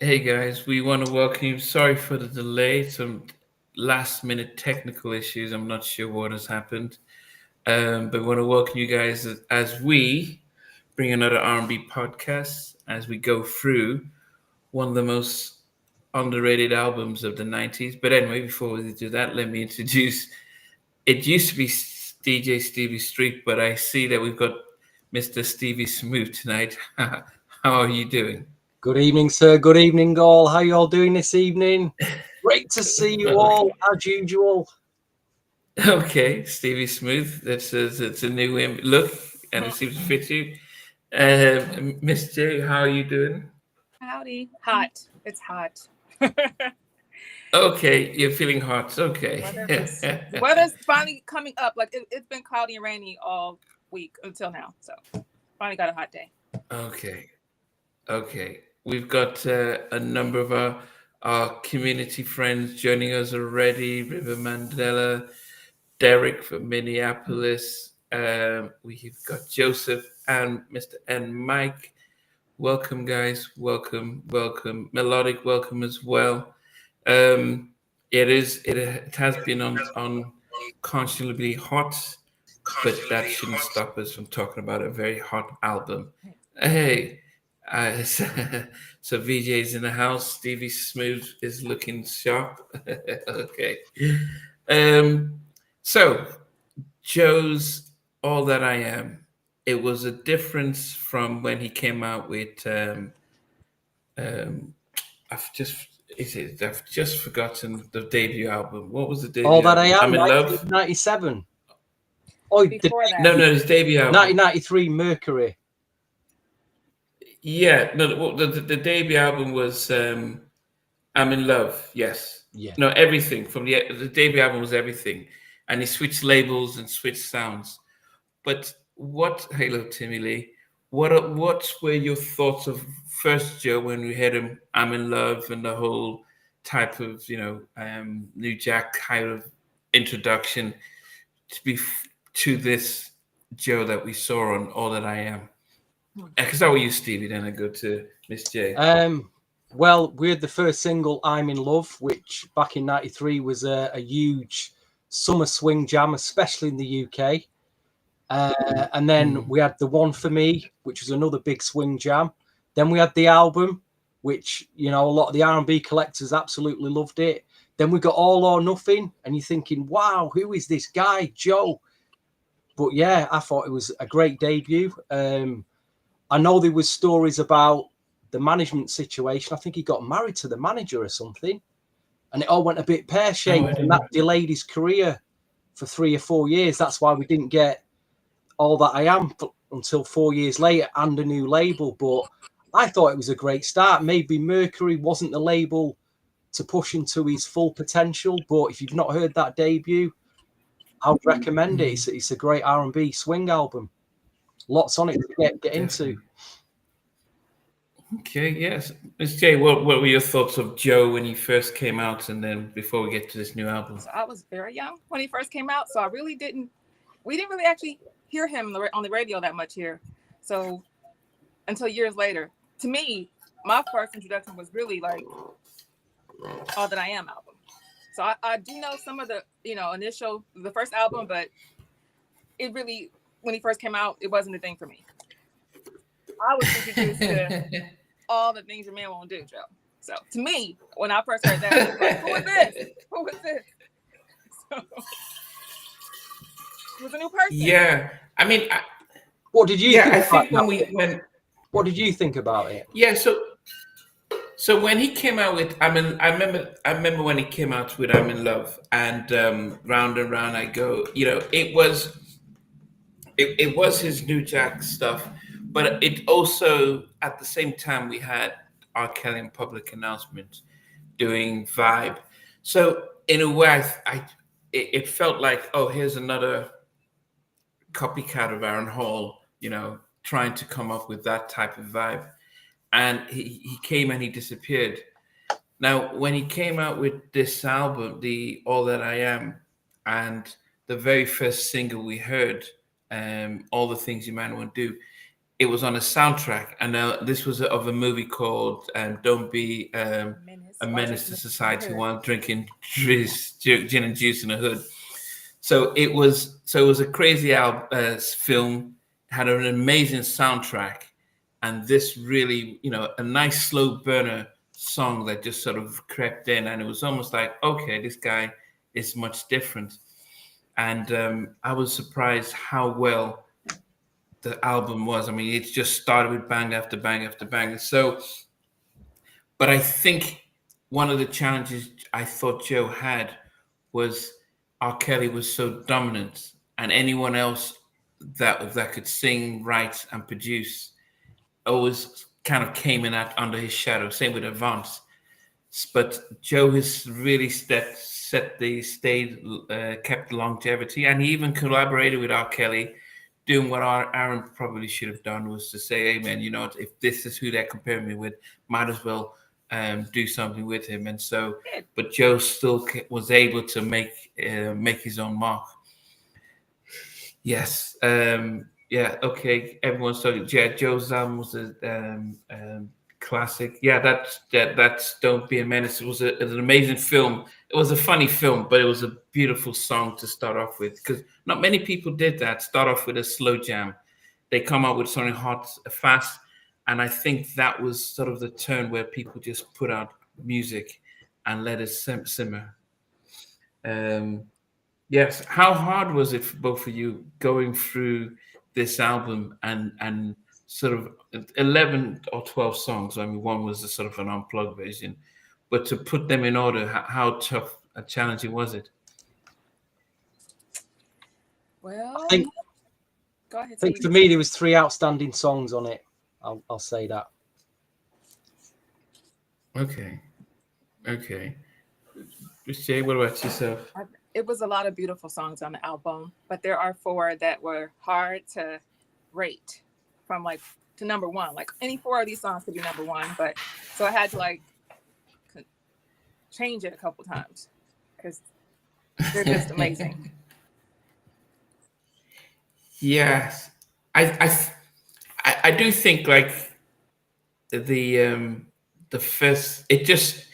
Hey guys, we want to welcome you. Sorry for the delay, some last minute technical issues. I'm not sure what has happened. But we want to welcome you guys as we bring another R&B podcast as we go through one of the most underrated albums of the 90s. But anyway, before we do that, let me introduce. It used to be DJ Stevie Street, but I see that we've got Mr. Stevie Smooth tonight. How are you doing? Good evening, sir. Good evening, all. How you all doing this evening? Great to see you all, as usual. Okay, Stevie Smooth. It's a new look, and it seems to fit you. Miss J, how are you doing? Howdy. Hot. It's hot. Okay, you're feeling hot. Okay. The weather's finally coming up. Like it's been cloudy and rainy all week until now. So finally got a hot day. Okay. Okay. We've got a number of our community friends joining us already. River Mandela, Derek from Minneapolis. We've got Joseph and Mr. and Mike. Welcome, guys. Welcome. Melodic, welcome as well. It has been on constantly hot, but that shouldn't stop us from talking about a very hot album. Hey, so VJ's in the house. Stevie Smooth is looking sharp. Okay. Um, so Joe's All That I Am. It was a difference from when he came out with um I've just forgotten the debut album. What was the All debut that I album? am, I'm in love. 1997. Oh, Before that. No, his debut album. 1993 Mercury. Yeah, no, the debut album was I'm in Love. Yes. Yeah. No, everything from the debut album was everything, and he switched labels and switched sounds. But what, hello, Timmy Lee. What were your thoughts of first Joe when we heard him? I'm in Love and the whole type of New Jack kind of introduction to this Joe that we saw on All That I Am. Because that were you, Stevie. Then I go to Miss J. Well, we had the first single, I'm in Love, which back in 93 was a huge summer swing jam, especially in the UK. And then we had the One for Me, which was another big swing jam. Then we had the album, which, a lot of the R&B collectors absolutely loved it. Then we got All or Nothing, and you're thinking, wow, who is this guy, Joe? But yeah, I thought it was a great debut. I know there was stories about the management situation. I think he got married to the manager or something, and it all went a bit pear-shaped, and that delayed his career for 3 or 4 years. That's why we didn't get All That I Am until 4 years later and a new label. But I thought it was a great start. Maybe Mercury wasn't the label to push him to his full potential, but if you've not heard that debut, I would recommend it. It's a great R&B swing album. Lots on it to get into. Okay, yes. Miss J, what were your thoughts of Joe when he first came out, and then before we get to this new album? So I was very young when he first came out, so we didn't really actually hear him on the radio that much here. So until years later, to me, my first introduction was really like All That I Am album. So I do know some of the the first album, but it really, when he first came out, it wasn't a thing for me. I was introduced to all the things your man won't do, Joe. So to me, when I first heard that, I was like, who is this? Who is this? So it was a new person. Yeah, I mean, what did you? Yeah, I think when what did you think about it? Yeah, so when he came out with I remember when he came out with I'm in Love and Round and Round I Go. It was his New Jack stuff, but it also at the same time we had R. Kelly and Public Announcement doing Vibe. So in a way, it felt like, oh, here's another copycat of Aaron Hall, trying to come up with that type of vibe. And he came and he disappeared. Now, when he came out with this album, the All That I Am, and the very first single we heard, All the Things You Might Want to Do, it was on a soundtrack, and this was of a movie called "Don't Be a Menace to Society While Drinking Gin and Juice in the Hood." So it was a crazy film, had an amazing soundtrack, and this really, a nice slow burner song that just sort of crept in, and it was almost like, okay, this guy is much different. And I was surprised how well the album was. I mean, it just started with bang after bang after bang. So, but I think one of the challenges I thought Joe had was R. Kelly was so dominant, and anyone else that could sing, write, and produce always kind of came in under his shadow. Same with Advance. But Joe has really set the stage, kept longevity, and he even collaborated with R. Kelly, doing what Aaron probably should have done, was to say, "Hey man, if this is who they're comparing me with, might as well do something with him." And so, but Joe still was able to make his own mark. Yes. Yeah. Okay. Everyone's talking. Yeah. Joe's album was a classic. Yeah. That's "Don't Be a Menace." It was an amazing film. It was a funny film, but it was a beautiful song to start off with, because not many people did that. Start off with a slow jam. They come out with something hot, fast, and I think that was sort of the turn where people just put out music and let it simmer. Yes. How hard was it for both of you going through this album and sort of 11 or 12 songs? I mean, one was a sort of an unplugged version, but to put them in order, how tough and challenging was it? Well, go ahead. I think for me, there was 3 outstanding songs on it. I'll say that. Okay. Jay, what about yourself? It was a lot of beautiful songs on the album, but there are 4 that were hard to rate from like to number 1. Like any 4 of these songs could be number 1, but so I had to like change it a couple times because they're just amazing. Yes, I do think like the first, it just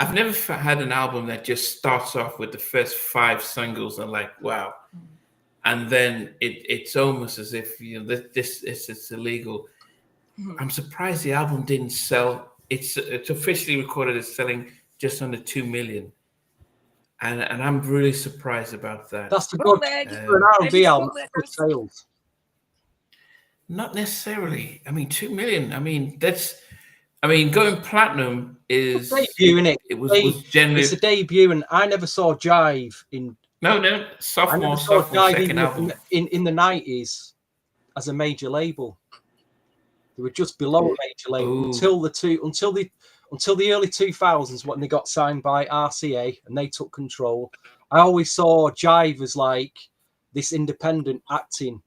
I've never had an album that just starts off with the first 5 singles and like, wow, and then it's almost as if this is illegal. I'm surprised the album didn't sell. It's officially recorded as selling just under 2 million, and I'm really surprised about that. That's the good for an R&B album. Good sales. Not necessarily. I mean, 2 million. I mean, going platinum is debut, innit? It was generally, it's a debut, and I never saw Jive in. No, sophomore Jive second album in the 90s as a major label. They were just below a major label until the early 2000s when they got signed by RCA and they took control. I always saw Jive as like this independent acting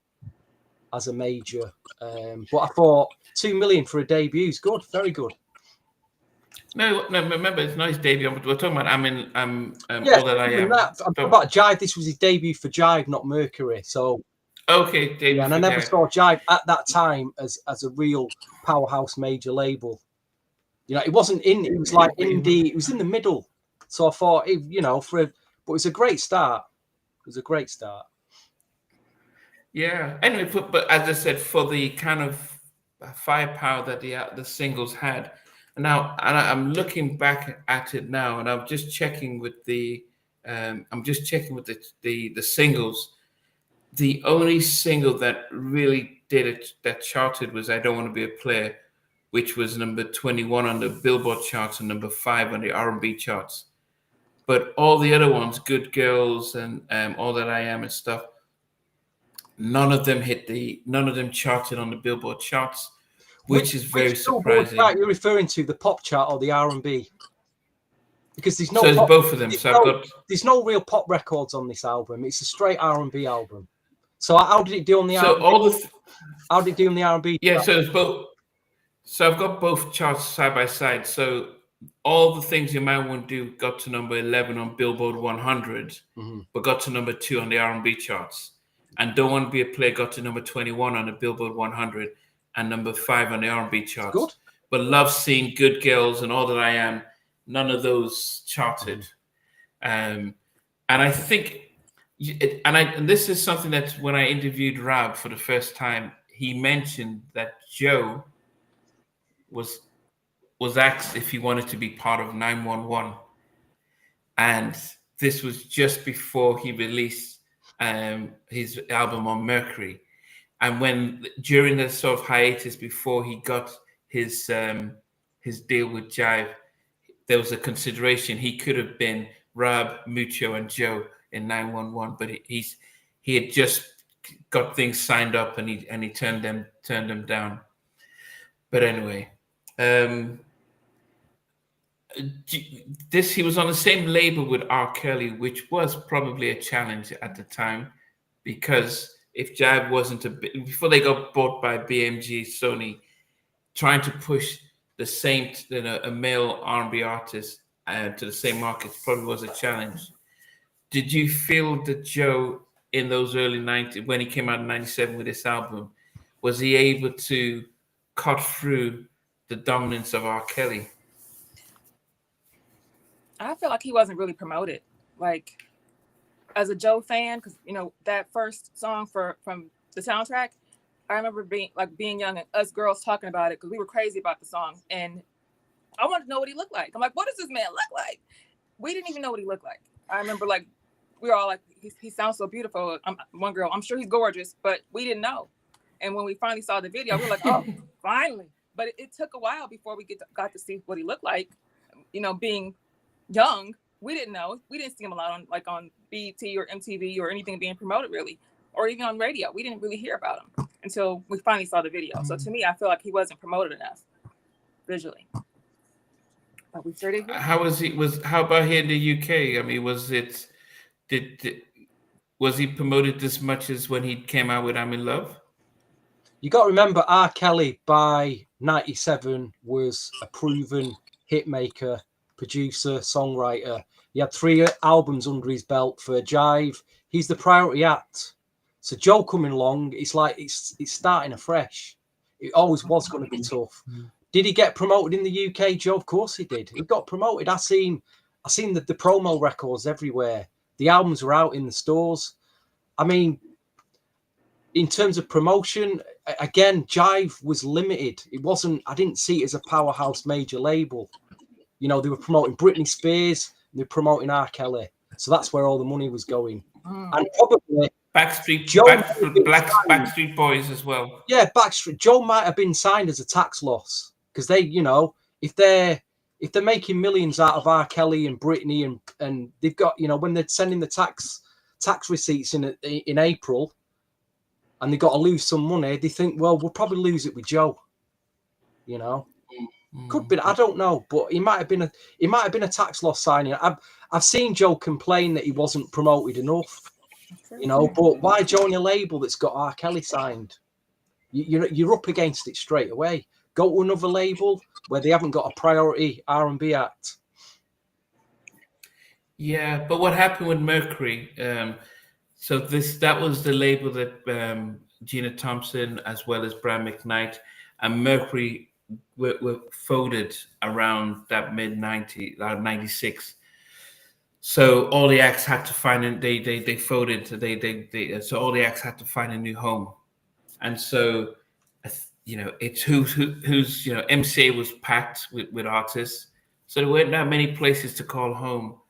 as a major, but I thought 2 million for a debut is good, very good. No, remember, it's not his debut. We're talking about I'm yeah, All That I Am. About Jive, this was his debut for Jive, not Mercury. So okay, debut. Yeah, and I never saw Jive at that time as a real powerhouse major label. It wasn't in. It was like indie. It was in the middle. So I thought, but it was a great start. It was a great start. Yeah. Anyway, but as I said, for the kind of firepower that the singles had. Now, and I'm looking back at it now, and I'm just checking with the singles. The only single that really did it, that charted, was "I Don't Want to Be a Player," which was number 21 on the Billboard charts and number 5 on the R&B charts. But all the other ones, "Good Girls" and "All That I Am" and stuff, none of them charted on the Billboard charts. Which is very surprising. Right, you're referring to the pop chart or the R&B? Because there's no. So it's both of them. There's no real pop records on this album. It's a straight R&B album. So how did it do on the R&B? How did it do on the R&B? Yeah, so it's both. So I've got both charts side by side. So All the Things You Might Want to Do got to number 11 on Billboard 100, but got to number 2 on the R&B charts. And Don't Want to Be a Player got to number 21 on the Billboard 100. and number 5 on the R&B charts. Good. But Love Scene, Good Girls, and All That I Am, none of those charted. And I think, and this is something that when I interviewed Rab for the first time, he mentioned that Joe was asked if he wanted to be part of 911, and this was just before he released his album on Mercury. And when during the sort of hiatus before he got his deal with Jive, there was a consideration he could have been Rab, Mucho, and Joe in 911, but he had just got things signed up and he turned them down. But anyway, he was on the same label with R. Kelly, which was probably a challenge at the time, because if Jive wasn't before they got bought by BMG, Sony, trying to push the same, a male R&B artist to the same markets probably was a challenge. Did you feel that Joe in those early 90s, when he came out in 97 with this album, was he able to cut through the dominance of R. Kelly? I feel like he wasn't really promoted. Like, as a Joe fan, because that first song from the soundtrack, I remember being young and us girls talking about it because we were crazy about the song, and I wanted to know what he looked like. I'm like, what does this man look like? We didn't even know what he looked like. I remember we were all like, he sounds so beautiful. One girl, I'm sure he's gorgeous, but we didn't know. And when we finally saw the video, we were like, oh, finally. But it took a while before we got to see what he looked like. Being young, we didn't know. We didn't see him a lot on BET or MTV or anything being promoted really, or even on radio. We didn't really hear about him until we finally saw the video. So to me, I feel like he wasn't promoted enough visually. But we sure did. How about here in the UK? I mean, was he promoted as much as when he came out with I'm in Love? You got to remember, R. Kelly by 97 was a proven hit maker, producer, songwriter. He had 3 albums under his belt for Jive. He's the priority act. So Joe coming along, it's like it's starting afresh. It always was going to be tough. Did he get promoted in the UK, Joe? Of course he did. He got promoted. I seen the promo records everywhere. The albums were out in the stores. I mean, in terms of promotion, again, Jive was limited. It wasn't. I didn't see it as a powerhouse major label. They were promoting Britney Spears. They were promoting R. Kelly. So that's where all the money was going. And probably Backstreet Boys as well. Yeah, Backstreet. Joe might have been signed as a tax loss because they, if they're making millions out of R. Kelly and Britney and they've got, when they're sending the tax receipts in April and they've got to lose some money, they think, well, we'll probably lose it with Joe. Could be, I don't know, but he might have been a tax loss signing. I've seen Joe complain that he wasn't promoted enough. But why join a label that's got R. Kelly signed? You're up against it straight away. Go to another label where they haven't got a priority R&B act. Yeah, but what happened with Mercury? So that was the label that Gina Thompson as well as Brad McKnight and Mercury were folded around that mid-90s, 96. So all the acts had to find they folded. So all the acts had to find a new home, and so it's who's MCA was packed with artists, so there weren't that many places to call home.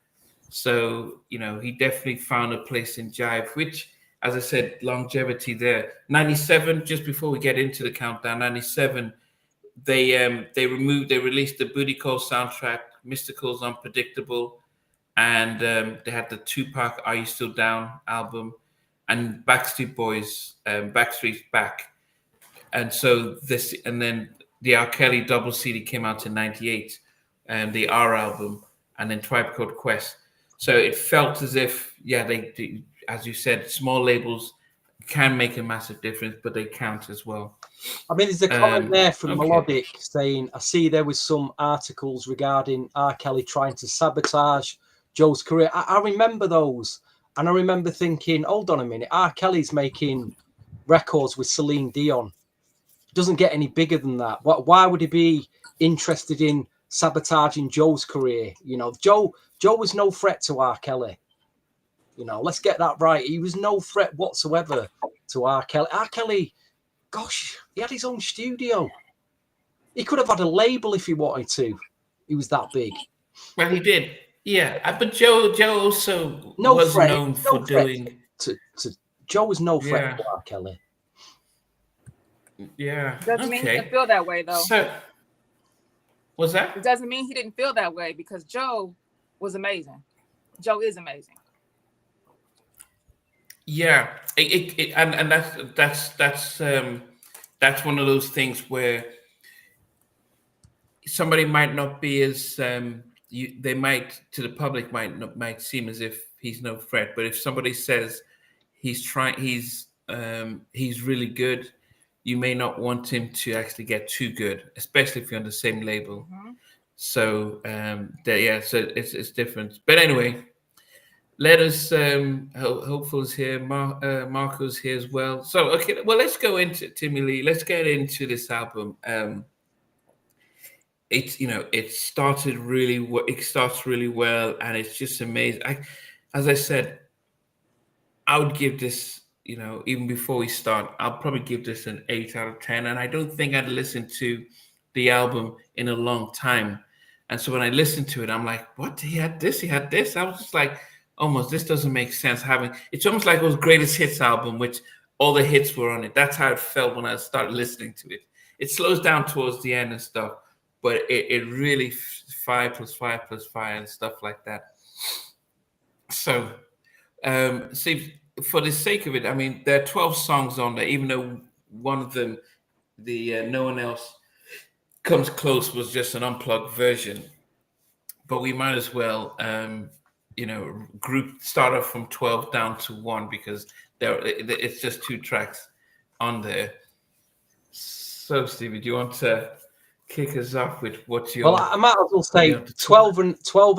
So he definitely found a place in Jive, which, as I said, longevity there. 97, just before we get into the countdown, 97, they released the Booty Call soundtrack, Mystical's Unforgettable. And they had the Tupac "Are You Still Down" album, and Backstreet Boys, Backstreet's Back, and then the R. Kelly double CD came out in '98, and the R album, and then Tribe Called Quest. So it felt as if, they, as you said, small labels can make a massive difference, but they count as well. I mean, there's a comment there from Melodic saying, I see there was some articles regarding R. Kelly trying to sabotage Joe's career. I remember those, and I remember thinking, hold on a minute, R. Kelly's making records with Celine Dion. doesn't get any bigger than that. Why would he be interested in sabotaging Joe's career? You know, Joe was no threat to R. Kelly. You know, let's get that right. He was no threat whatsoever to R. Kelly. R. Kelly, gosh, he had his own studio. He could have had a label if he wanted to. He was that big. Well, he did. Yeah, but Joe also No was threat. known for doing. To Joe was no threat Yeah. to R. Kelly. Yeah. Doesn't mean he Okay. didn't feel that way though. So, was It that? doesn't mean he didn't feel that way because Joe was amazing. Joe is amazing. Yeah. And that's one of those things where somebody might not be as they might to the public might seem as if he's no threat, but if somebody says he's really good, you may not want him to actually get too good, especially if you're on the same label. Mm-hmm. So so it's different. But anyway, let us Hopeful's here, Marco's here as well. So okay, well, let's go into Timmy Lee. Let's get into this album. It starts really well, and it's just amazing. As I said, I would give this, even before we start, I'll probably give this an 8 out of 10. And I don't think I'd listened to the album in a long time. And so when I listened to it, I'm like, what? He had this. I was just like, almost, this doesn't make sense it's almost like it was greatest hits album, which all the hits were on it. That's how it felt when I started listening to it. It slows down towards the end and stuff, but it really 5 + 5 + 5 and stuff like that. So, see, for the sake of it, I mean, there are 12 songs on there, even though one of them, the No One Else Comes Close, was just an unplugged version. But we might as well, start off from 12 down to 1 because it's just 2 tracks on there. So, Stevie, do you want to kick us off with what you? Well, I might as well say 12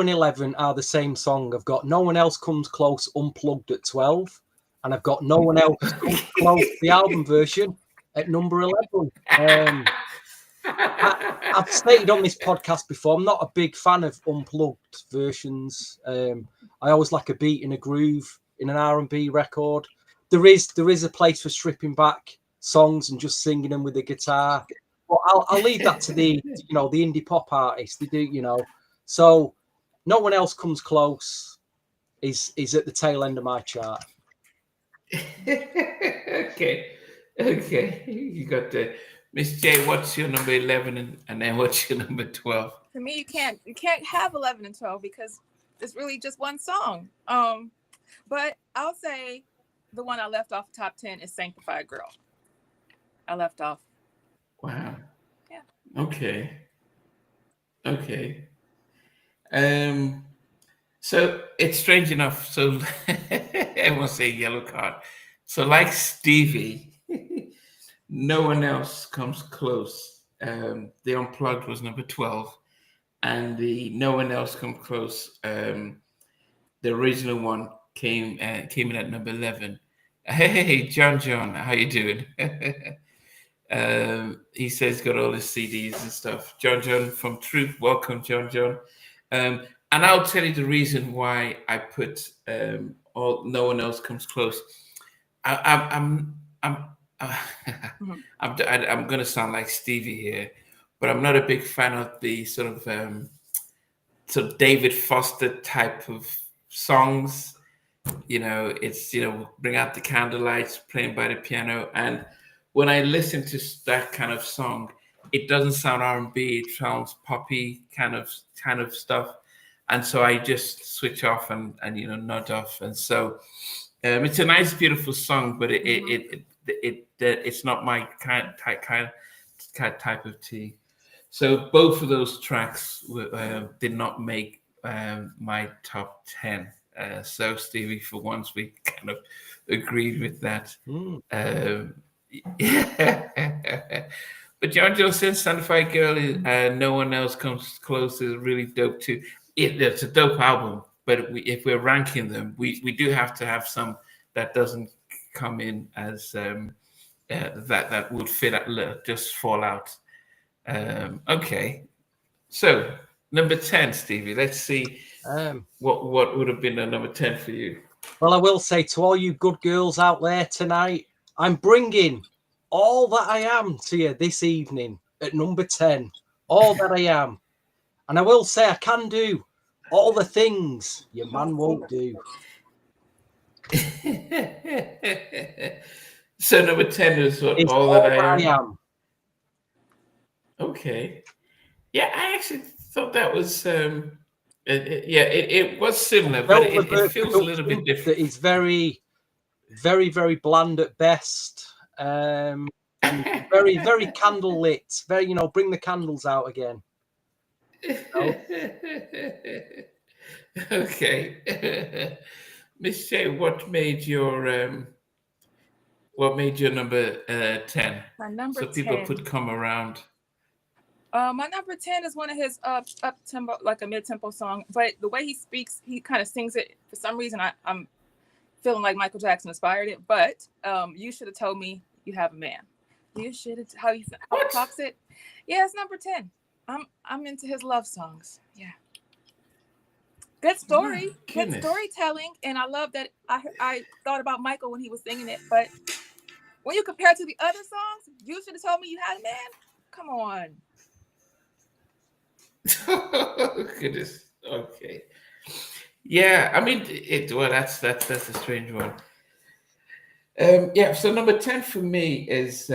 and 11 are the same song. I've got No One Else Comes Close unplugged at 12, and I've got No One Else Comes Close, the album version, at number 11. I've stated on this podcast before, I'm not a big fan of unplugged versions. I always like a beat and a groove in an R&B record. There is a place for stripping back songs and just singing them with a guitar. But I'll leave that to the the indie pop artists. They do, So No One Else Comes Close is at the tail end of my chart. Okay, you got the Miss J. What's your number 11, and then what's your number 12? For me, you can't have 11 and 12 because it's really just one song. But I'll say the one I left off top 10 is Sanctified Girl. I left off. Wow. Yeah. Okay. So it's strange enough. So everyone say yellow card. So like Stevie, No One Else Comes Close. The Unplugged was number 12, and the No One Else Comes Close, the original one came in at number 11. Hey, John, how you doing? He says he's got all his CDs and stuff. John from Truth, welcome, John. And I'll tell you the reason why I put No One Else Comes Close. I'm going to sound like Stevie here, but I'm not a big fan of the sort of David Foster type of songs. It's bring out the candlelights, playing by the piano, and when I listen to that kind of song, it doesn't sound R&B. It sounds poppy kind of stuff, and so I just switch off and nod off. And so it's a nice, beautiful song, but it's not my type of tea. So both of those tracks did not make my top 10. So Stevie, for once, we kind of agreed with that. Yeah. But John says Sanctified Girl No One Else Comes Close is really dope too. It's a dope album, but if we're ranking them, we do have to have some that doesn't come in as that would fit just fall out. Okay, so number 10, Stevie. Let's see what would have been a number 10 for you. Well, I will say to all you good girls out there tonight, I'm bringing All That I Am to you this evening at number 10. All That I Am. And I will say I can do all the things your man won't do. So number 10 is what? It's All That I Am. Okay. Yeah, I actually thought that was it was similar, but it feels a little bit different. That is very, very, very bland at best. And very, very candle lit. Very, bring the candles out again. Okay. Miss J, what made your number 10? My number so people 10. could come around. My number 10 is one of his up tempo, like a mid tempo song. But the way he speaks, he kind of sings it. For some reason, I'm feeling like Michael Jackson inspired it. But You Should Have Told Me You Have a Man. You should have how he talks it. Yeah, it's number 10. I'm into his love songs. Yeah. Good story, good storytelling, and I love that. I thought about Michael when he was singing it, but when you compare it to the other songs, You Should Have Told Me You Had a Man. Come on. Oh, goodness. Okay. Yeah, I mean, that's a strange one. Yeah. So number 10 for me is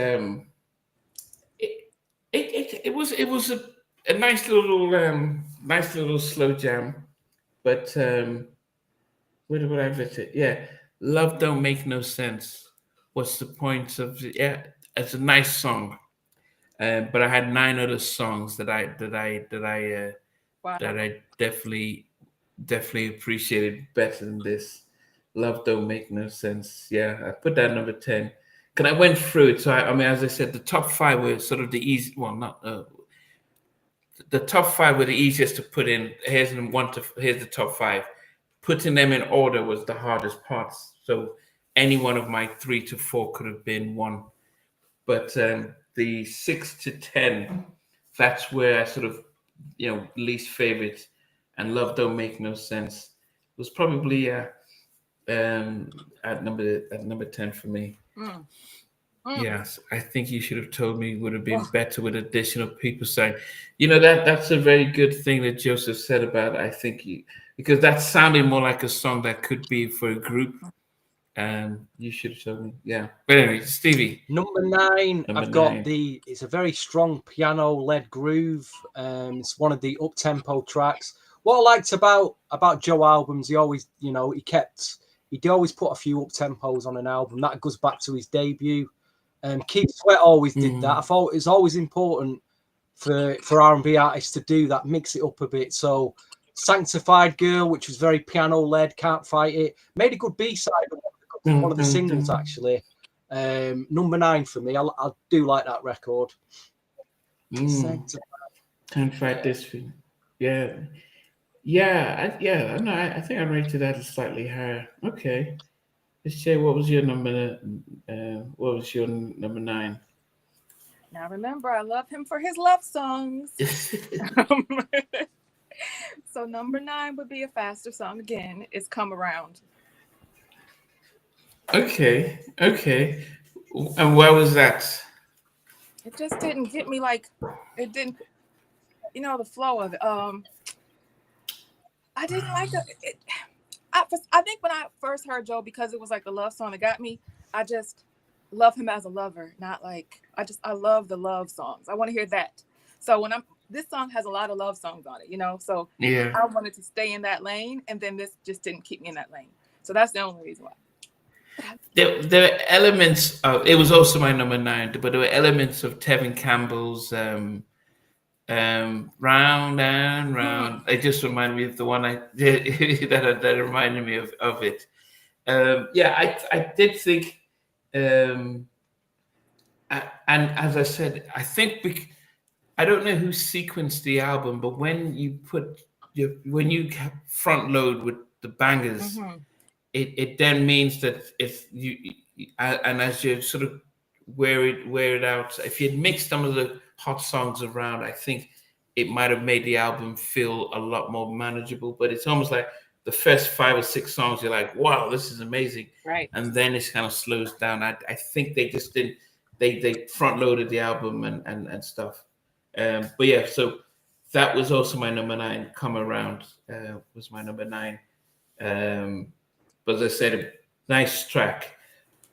it was a nice little slow jam, but where did I visit? Yeah, Love Don't Make No Sense. What's the point of it? Yeah, it's a nice song. But I had 9 other songs that I definitely appreciated better than this. Love Don't Make No Sense. Yeah, I put that number 10. Because I went through it. So I mean, as I said, the top 5 were sort of the easy. Well, not the top 5 were the easiest to put in. Here's the top 5. Putting them in order was the hardest part. So any one of my 3 to 4 could have been one. But the 6 to 10, that's where I sort of, least favorite, and Love Don't Make No Sense was probably at number 10 for me. Yes, I think You Should Have Told Me would have been better with additional people saying, that's a very good thing that Joseph said about it. I think because that sounded more like a song that could be for a group. You Should Have Told Me. Yeah. But anyway, Stevie. Number 9, got it's a very strong piano-led groove. It's one of the up-tempo tracks. What I liked about Joe albums, he always, he'd always put a few up-tempos on an album. That goes back to his debut. Keith Sweat always did that. I thought it's always important for R&B artists to do that, mix it up a bit. So Sanctified Girl, which was very piano-led, Can't Fight It, made a good B-side. One of the singles, actually. Number 9 for me. I do like that record. Can't fight this thing. Yeah. No, I think I rated that slightly higher. Okay. Let's say, what was your number? What was your number 9? Now remember, I love him for his love songs. So number 9 would be a faster song again. It's Come Around. Okay. And where was that? It just didn't get me like it didn't, the flow of it. I didn't like it. I think when I first heard Joe, because it was like a love song that got me, I just love him as a lover, not like I love the love songs. I want to hear that. So this song has a lot of love songs on it, so yeah. I wanted to stay in that lane, and then this just didn't keep me in that lane. So that's the only reason why. There were elements of it was also my number 9, but there were elements of Tevin Campbell's Round and Round. It just reminded me of the one that reminded me of it. I did think, and as I said, I think I don't know who sequenced the album, but when you front load with the bangers. It then means that if you and as you're sort of wear it out. If you'd mixed some of the hot songs around, I think it might have made the album feel a lot more manageable. But it's almost like the first 5 or 6 songs, you're like, wow, this is amazing. Right. And then it kind of slows down. I think they just didn't, they front loaded the album and stuff. But yeah, so that was also my number 9. Come Around was my number 9. But as I said, a nice track,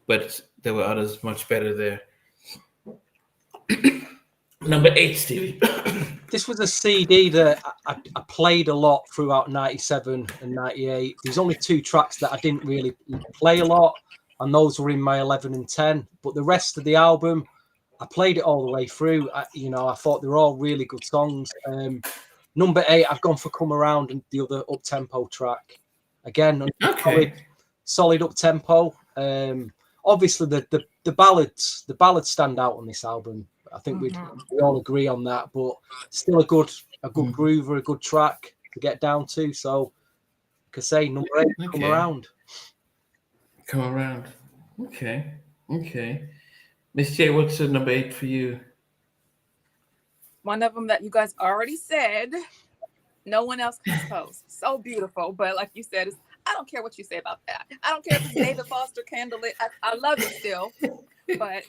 but there were others much better there. Number 8, Stevie. This was a CD that I played a lot throughout 97 and 98. There's only 2 tracks that I didn't really play a lot, and those were in my 11 and 10. But the rest of the album, I played it all the way through. I thought they were all really good songs. Number 8, I've gone for Come Around, and the other up-tempo track. Again, Okay. solid up-tempo. Obviously, the ballads stand out on this album. I think we all agree on that, but still a good groover, a good track to get down to. So, like I say, number 8, Okay. Come Around. Come Around. Okay. Miss J, what's number 8 for you? One of them that you guys already said, No One Else Comes Close. So beautiful, but like you said, I don't care what you say about that. I don't care if it's David Foster Candlelit. I love it still, but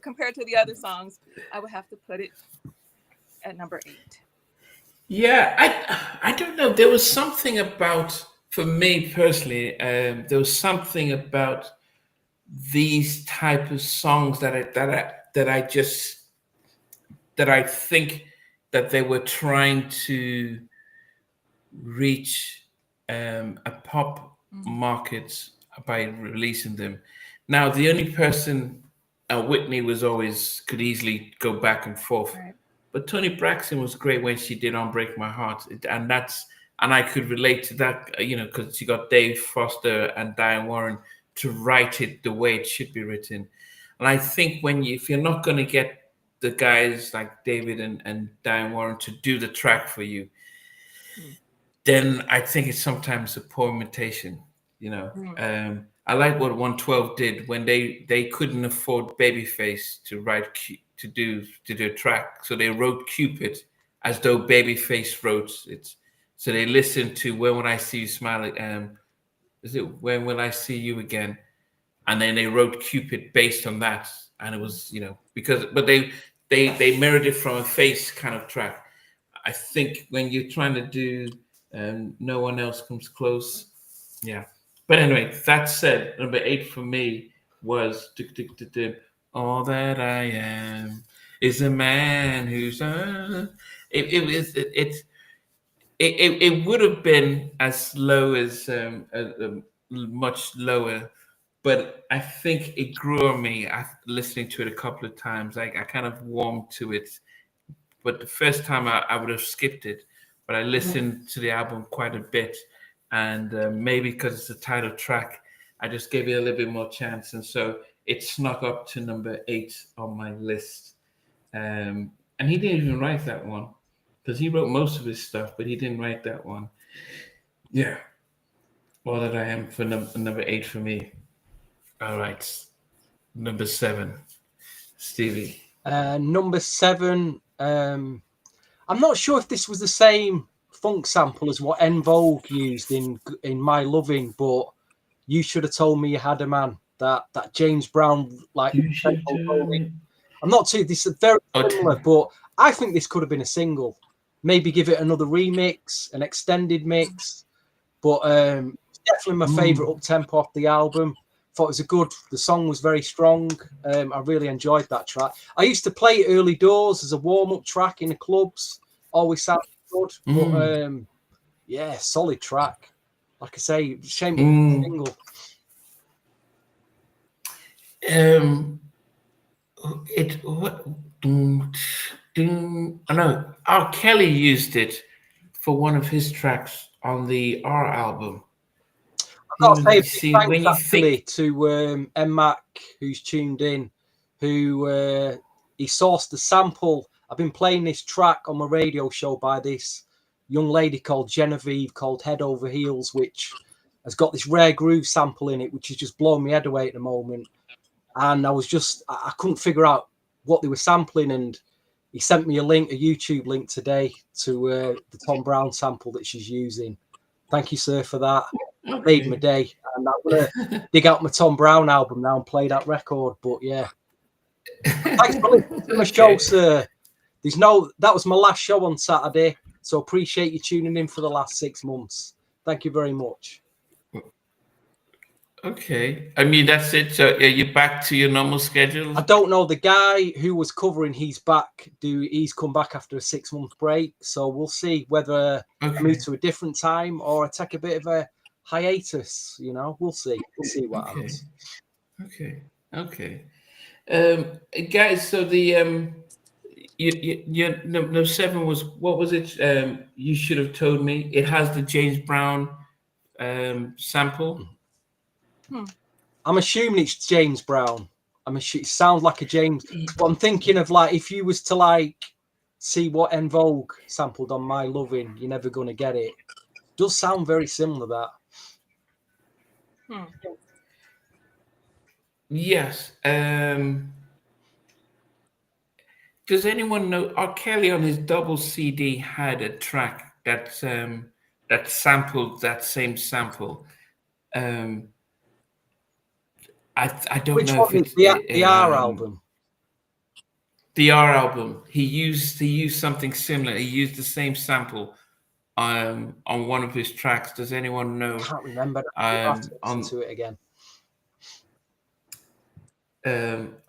compared to the other songs, I would have to put it at number 8. Yeah, I don't know. There was something about, for me personally, there was something about these type of songs that I think that they were trying to reach a pop market by releasing them. Now, the only person, Whitney could easily go back and forth. Right. But Toni Braxton was great when she did "Unbreak My Heart," and I could relate to that, because she got Dave Foster and Diane Warren to write it the way it should be written. And I think if you're not going to get the guys like David and Diane Warren to do the track for you, then I think it's sometimes a poor imitation. I like what 112 did when they couldn't afford Babyface to do a track, so they wrote Cupid as though Babyface wrote it. So they listened to When Will I See You Smile? Is it When Will I See You Again? And then they wrote Cupid based on that, and it was but they mirrored it from a Face kind of track. I think when you're trying to do No One Else Comes Close, yeah. But anyway, that said, number 8 for me was All That I Am Is a Man Who's it would have been as low as much lower, but I think it grew on me after listening to it a couple of times. I kind of warmed to it, but the first time I would have skipped it, but I listened to the album quite a bit. And maybe because it's the title track, I just gave it a little bit more chance. And so it snuck up to number 8 on my list. And he didn't even write that one, because he wrote most of his stuff, but he didn't write that one. Yeah. All That I Am for number 8 for me. All right. Number 7. Stevie. Number 7. I'm not sure if this was the same funk sample as what En Vogue used in My Loving, but You Should Have Told Me You Had a Man. That James Brown, like, I'm not too. This is very similar, but I think this could have been a single. Maybe give it another remix, an extended mix. But definitely my favorite up tempo off the album. Thought it was the song was very strong. I really enjoyed that track. I used to play it early doors as a warm-up track in the clubs. Always sounded good. But yeah, solid track. Like I say, shame it was a single. I know R. Kelly used it for one of his tracks on the R album. I've got to say thanks actually to M Mac, who's tuned in, who he sourced the sample. I've been playing this track on my radio show by this young lady called Genevieve, called Head Over Heels, which has got this rare groove sample in it, which is just blowing my head away at the moment. and I couldn't figure out what they were sampling, and he sent me a YouTube link today to the Tom Brown sample that she's using. Thank you, sir, for that. Okay. Made my day, and I'm gonna dig out my Tom Brown album now and play that record. But yeah, thanks for listening to my show, sir. That was my last show on Saturday, so appreciate you tuning in for the last 6 months. Thank you very much. Okay, I mean that's it. So are you back to your normal schedule? I don't know. The guy who was covering, he's back. He's come back after a 6-month break, so we'll see whether I move to a different time or I take a bit of a hiatus. You know, we'll see. We'll see what happens. Okay. Guys, so the your number 7 was, what was it? You should have told me. It has the James Brown sample. I'm assuming it's James Brown. It sounds like a James, but I'm thinking of like if you was to like see what En Vogue sampled on My Lovin', You're Never Gonna Get It. Does sound very similar, that. Yes. Does anyone know R. Kelly on his double CD had a track that sampled that same sample? I don't Which know one if is it's the R album. The R album. He used something similar. He used the same sample on one of his tracks. Does anyone know? I can't remember. I'll have to listen to it again.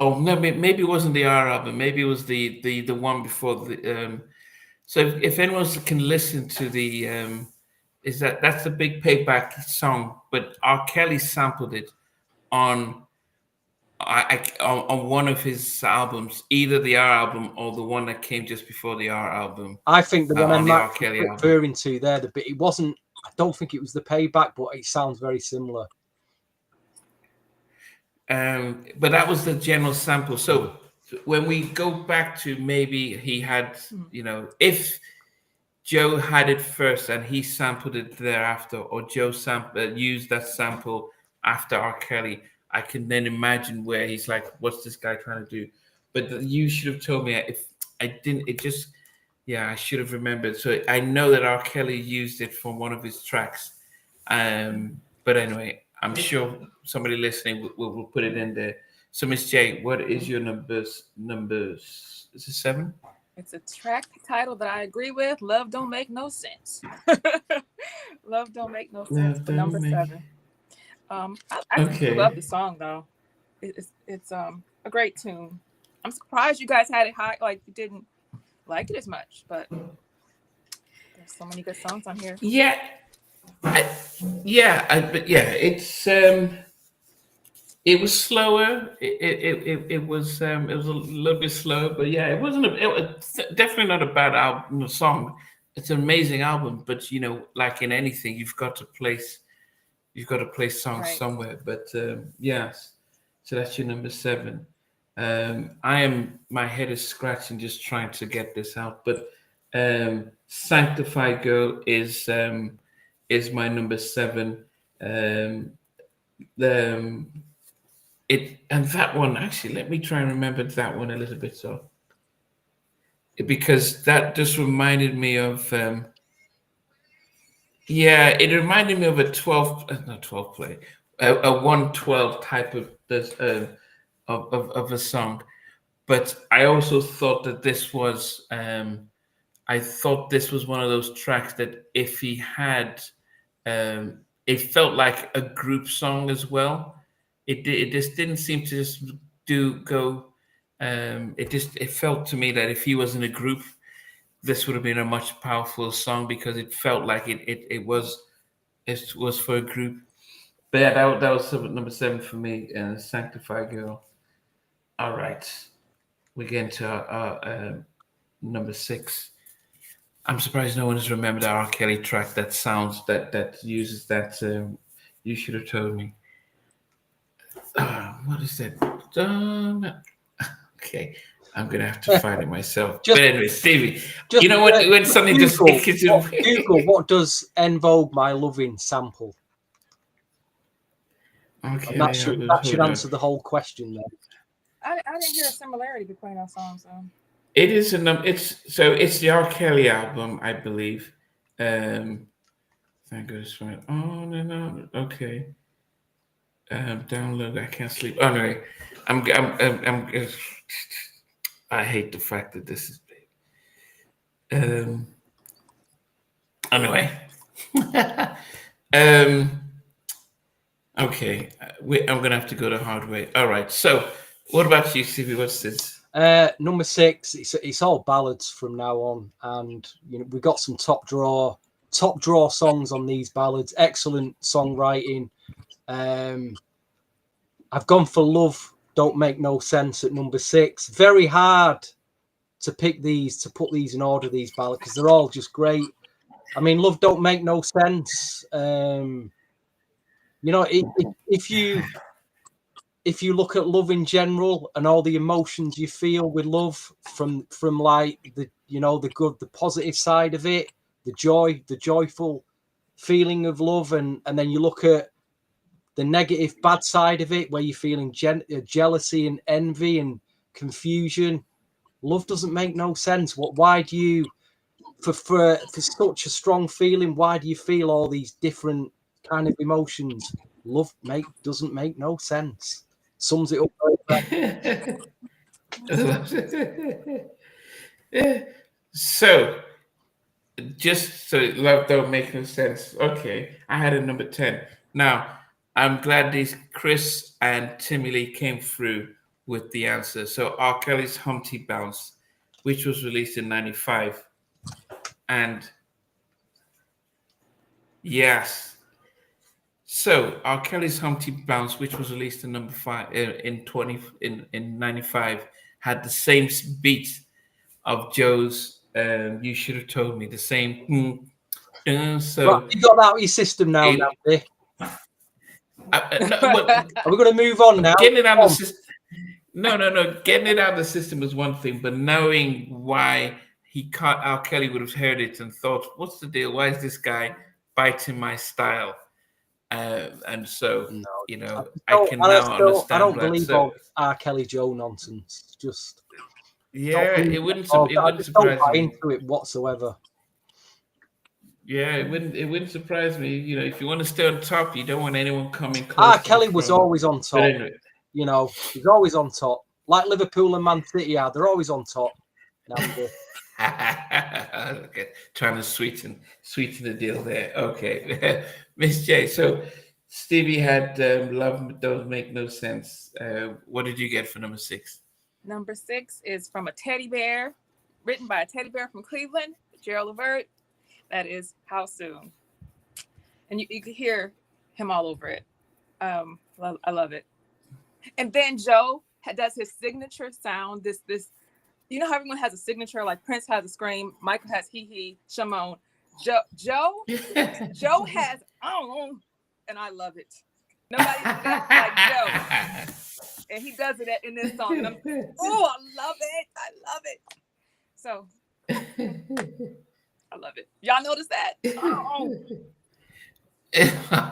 Oh no, maybe it wasn't the R album. Maybe it was the one before the. So if anyone can listen to the, that's the Big Payback song, but R. Kelly sampled it on one of his albums, either the R album or the one that came just before the R album. I think the one on the I'm R. Kelly referring to there, but it wasn't. I don't think it was the Payback, but it sounds very similar. But that was the general sample. So when we go back to maybe he had, if Joe had it first and he sampled it thereafter, or Joe used that sample after R. Kelly, I can then imagine where he's like, what's this guy trying to do? But you should have told me. If I didn't, I should have remembered. So I know that R. Kelly used it from one of his tracks. But anyway, I'm sure somebody listening will put it in there. So Miss J, what is your numbers? Is it 7? It's a track title that I agree with. Love Don't Make No Sense. Love Don't Make No Sense for number 7. I love the song though. It's a great tune. I'm surprised you guys had it high, like you didn't like it as much, but there's so many good songs on here. Yeah. It's it was slower. It was a little bit slow, but yeah, it was definitely not a bad album song. It's an amazing album, but like in anything, you've got to place songs somewhere. But yes, so that's your number 7. My head is scratching just trying to get this out, but Sanctified Girl is my number 7. And that one, actually, let me try and remember that one a little bit, so because that just reminded me of it reminded me of a 12 play, a 112 type of a song. But I also thought that this was one of those tracks that if he had, it felt like a group song as well. It just didn't seem to just go. It felt to me that if he was in a group, this would have been a much powerful song because it felt like it was for a group. But yeah, that was number 7 for me, Sanctified Girl. All right, we get into our number 6. I'm surprised no one has remembered the R. Kelly track that uses that. You should have told me. What is that? Okay, I'm gonna have to find it myself. But anyway, Stevie, you know what? When something Google, what does En Vogue My Lovin' sample? Okay, And that should answer the whole question there. I didn't hear a similarity between our songs. So. It is it's the R. Kelly album, I believe. Thank goodness right. Oh no. Okay. Download. I can't sleep. Oh no. I'm I hate the fact that this is big. Anyway. um. Okay. I'm gonna have to go the hard way. All right. So, what about you, Stevie? What's this? Number 6. It's all ballads from now on, and we got some top draw songs on these ballads. Excellent songwriting. I've gone for Love Don't Make No Sense at number 6. Very hard to pick these, to put these in order, these ballads, because they're all just great. I mean, Love Don't Make No Sense. If you look at love in general and all the emotions you feel with love, from like the good, the positive side of it, the joyful feeling of love, and then you look at the negative, bad side of it, where you're feeling jealousy and envy and confusion. Love doesn't make no sense. Why do you, for such a strong feeling, why do you feel all these different kind of emotions? Love doesn't make no sense. Sums it up. So, just so love don't make no sense. Okay, I had a number 10. Now, I'm glad these Chris and Timmy Lee came through with the answer. So, R. Kelly's Humpty Bounce, which was released in '95, and yes. So, R. Kelly's Humpty Bounce, which was released in number 5 in '95, had the same beat of Joe's "You Should Have Told Me," the same. So right, you got that out of your system now, Nancy. No, well, are we going to move on now? Getting it out of the system. No. Getting it out of the system is one thing, but knowing why R. Kelly would have heard it and thought, "What's the deal? Why is this guy biting my style?" And so, I can now understand. I don't believe all R. Kelly Joe nonsense. Just it wouldn't surprise don't buy me into it whatsoever. Yeah, it wouldn't surprise me. If you want to stay on top, you don't want anyone coming close. R. Kelly was always on top. Anyway. He's always on top. Like Liverpool and Man City are. They're always on top. Okay. Trying to sweeten the deal there. Okay. Miss J. So Stevie had Love Don't Make No Sense. What did you get for number 6? Number 6 is from a teddy bear, written by a teddy bear from Cleveland, Gerald Levert. That is How Soon. And you can hear him all over it. I love it. And then Joe does his signature sound. This how everyone has a signature, like Prince has a scream, Michael has hee, Shimon. Joe has and I love it. Nobody does that like Joe. And he does it in this song. And I love it. So I love it. Y'all notice that?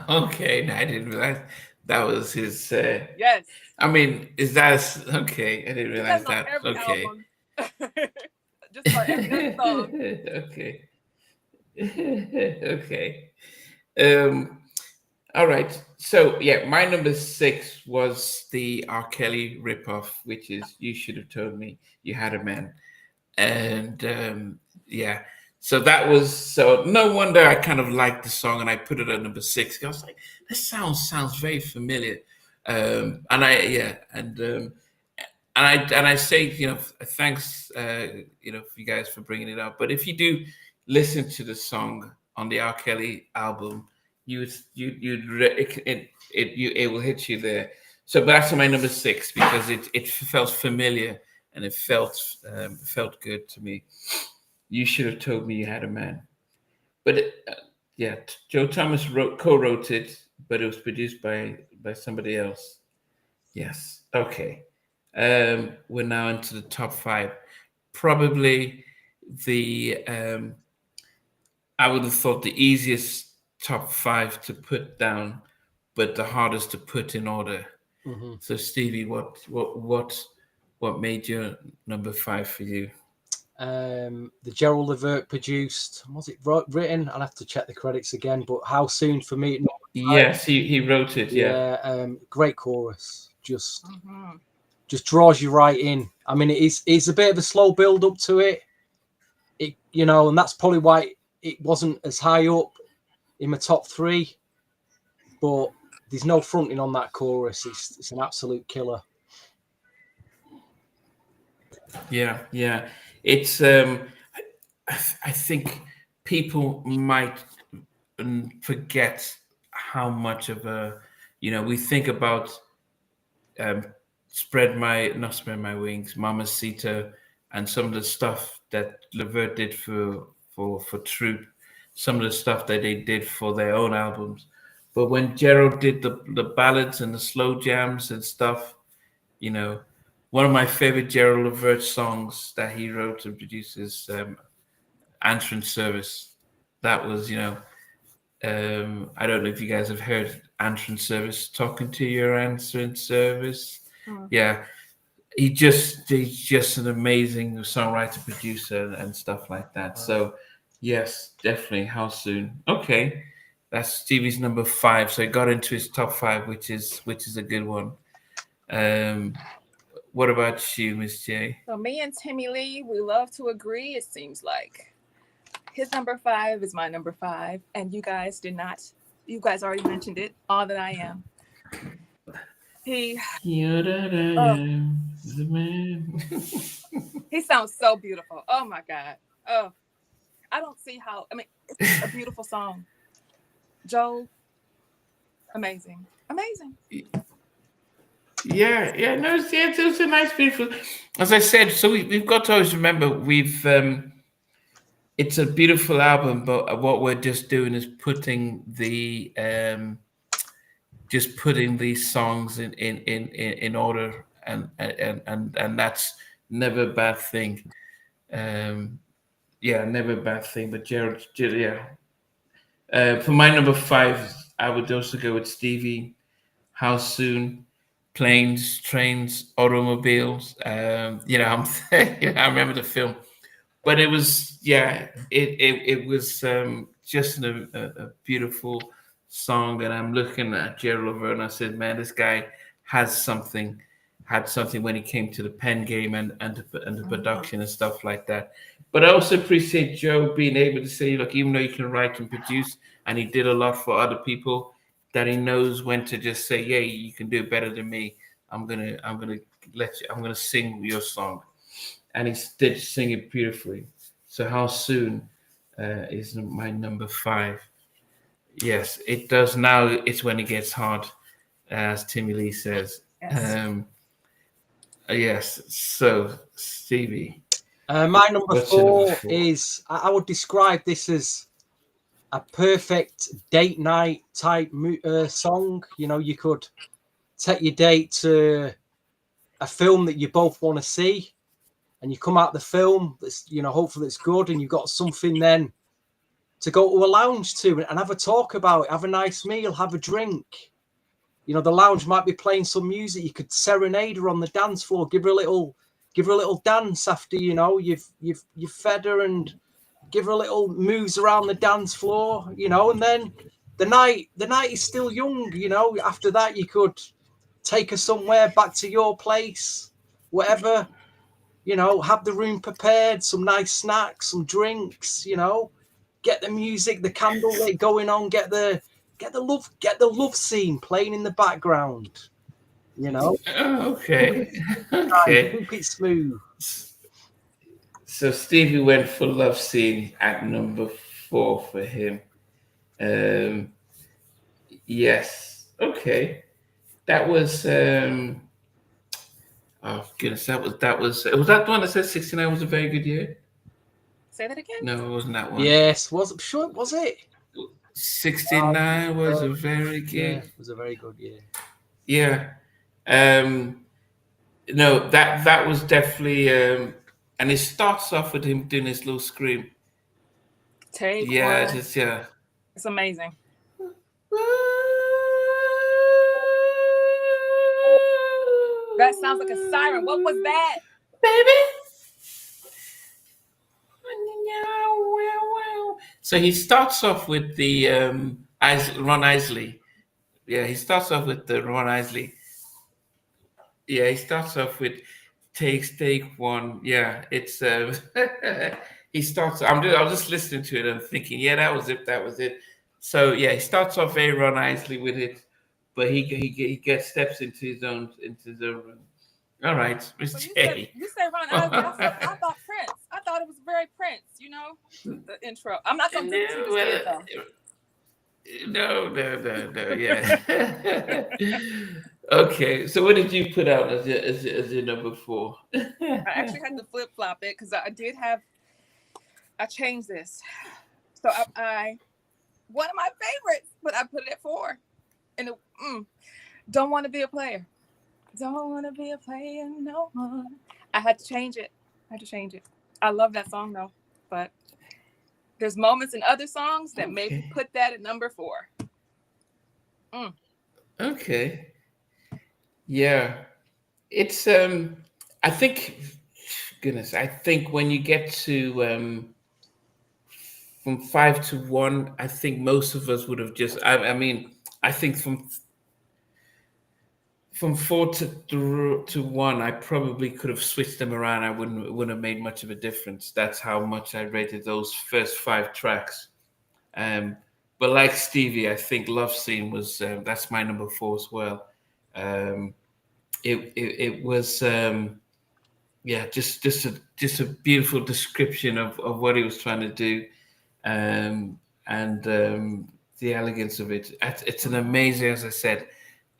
Okay, no, I didn't realize that was his. Yes. I mean, is that okay? I didn't realize that. Okay. Just for every song. Okay. Okay. All right. So yeah, my number 6 was the R. Kelly ripoff, which is "You Should Have Told Me You Had a Man," and yeah. So that was no wonder I kind of liked the song and I put it at number 6. I was like, this sounds very familiar, and I say, thanks, for you guys for bringing it up. But if you do listen to the song on the R. Kelly album, it will hit you there. So that's my number 6 because it felt familiar and it felt good to me. You Should Have Told Me You Had a Man. But Joe Thomas co-wrote it, but it was produced by somebody else. Yes. Okay. We're now into the top 5. Probably I would have thought the easiest top 5 to put down but the hardest to put in order. Mm-hmm. So Stevie, what made your number 5 for you? The Gerald Levert produced, was it written? I'll have to check the credits again, but How Soon for me at number 5. Yes, he wrote it. Yeah. Great chorus, just Mhm. draws you right in. I mean, it's a bit of a slow build up to it. And that's probably why it wasn't as high up in my top 3. But there's no fronting on that chorus. It's an absolute killer. Yeah. It's I think people might forget how much of a, we think about um, not spread my wings, Mamacita, and some of the stuff that Levert did for Troop, some of the stuff that they did for their own albums. But when Gerald did the ballads and the slow jams and stuff, you know, one of my favorite Gerald Levert songs that he wrote and produced is "Answering Service." That was, I don't know if you guys have heard "Answering Service," talking to your answering service. Mm. Yeah, he's just an amazing songwriter, producer, and stuff like that. So, yes, definitely. How soon? Okay, that's Stevie's number 5. So he got into his top 5, which is a good one. Um, what about you, Miss J? So me and Timmy Lee, we love to agree. It seems like his number 5 is my number 5, and you guys did not. You guys already mentioned it. All That I Am. He oh, The man. he sounds so beautiful. Oh my God. Oh, I don't see how. I mean, it's a beautiful song. Joe, amazing. Yeah, no, it's a nice, beautiful. As I said, so we've got to always remember it's a beautiful album, but what we're just doing is just putting these songs in order, and that's never a bad thing. Um, yeah, never a bad thing. But yeah. For my number 5, I would also go with Stevie. How soon? Planes, trains, automobiles. I remember the film, but it was it was just a beautiful song. And I'm looking at Gerald Levert, and I said, man, this guy has something, had something when he came to the pen game and the production and stuff like that. But I also appreciate Joe being able to say, look, even though you can write and produce, and he did a lot for other people, that he knows when to just say, yeah, you can do it better than me. I'm gonna sing your song, and he did sing it beautifully. So how soon is my number 5? Yes, it does now. It's when it gets hard, as Timmy Lee says. Yes. Yes. So Stevie, My number what's your number 4 4? is, I would describe this as a perfect date night type song. You could take your date to a film that you both want to see, and you come out the film that's, hopefully it's good, and you've got something then to go to a lounge to and have a talk about it, have a nice meal, have a drink. The lounge might be playing some music. You could serenade her on the dance floor, give her a little dance after you've fed her, and give her a little moves around the dance floor, and then the night is still young. After that you could take her somewhere, back to your place, whatever. Have the room prepared, some nice snacks, some drinks. Get the music, the candlelit going on, get the love scene playing in the background. Oh, okay. Okay. Keep it smooth. So Stevie went for Love Scene at number 4 for him. Um, yes. Okay. That was oh goodness, was that the one that said 69 was a very good year? Say that again. No, it wasn't that one. Yes, was it? 69 was a very good. Yeah, it was a very good year. Yeah. No, that was definitely and it starts off with him doing his little scream. Take Yeah, one. just yeah. It's amazing. That sounds like a siren. What was that? baby. So he starts off with the Ron Isley. Yeah, he starts off with the Ron Isley. Yeah, he starts off with take one. Yeah, it's he starts. I'm just listening to it and thinking, yeah, that was it. That was it. So yeah, he starts off very Ron Isley with it, but he gets steps into his own room. All right, Miss But J. you said Ron Isley. I thought Prince. I thought it was very Prince. You know, the intro. I'm not gonna do what you just did though. No. Yeah. Okay, so what did you put out as your number 4? I actually had to flip flop it because I changed this. So I one of my favorites, but I put it at 4. And don't want to be a player. Don't want to be a player no more. I had to change it. I love that song though, but there's moments in other songs that made me put that at number 4. Okay. Yeah. It's I think I think when you get to from 5 to 1, I think most of us would have just I mean, I think from 4 to 1, I probably could have switched them around. I wouldn't have made much of a difference. That's how much I rated those first 5 tracks. But like Stevie, I think Love Scene was that's my number 4 as well. It was yeah, just a beautiful description of what he was trying to do, and the elegance of it. It's an amazing, as I said,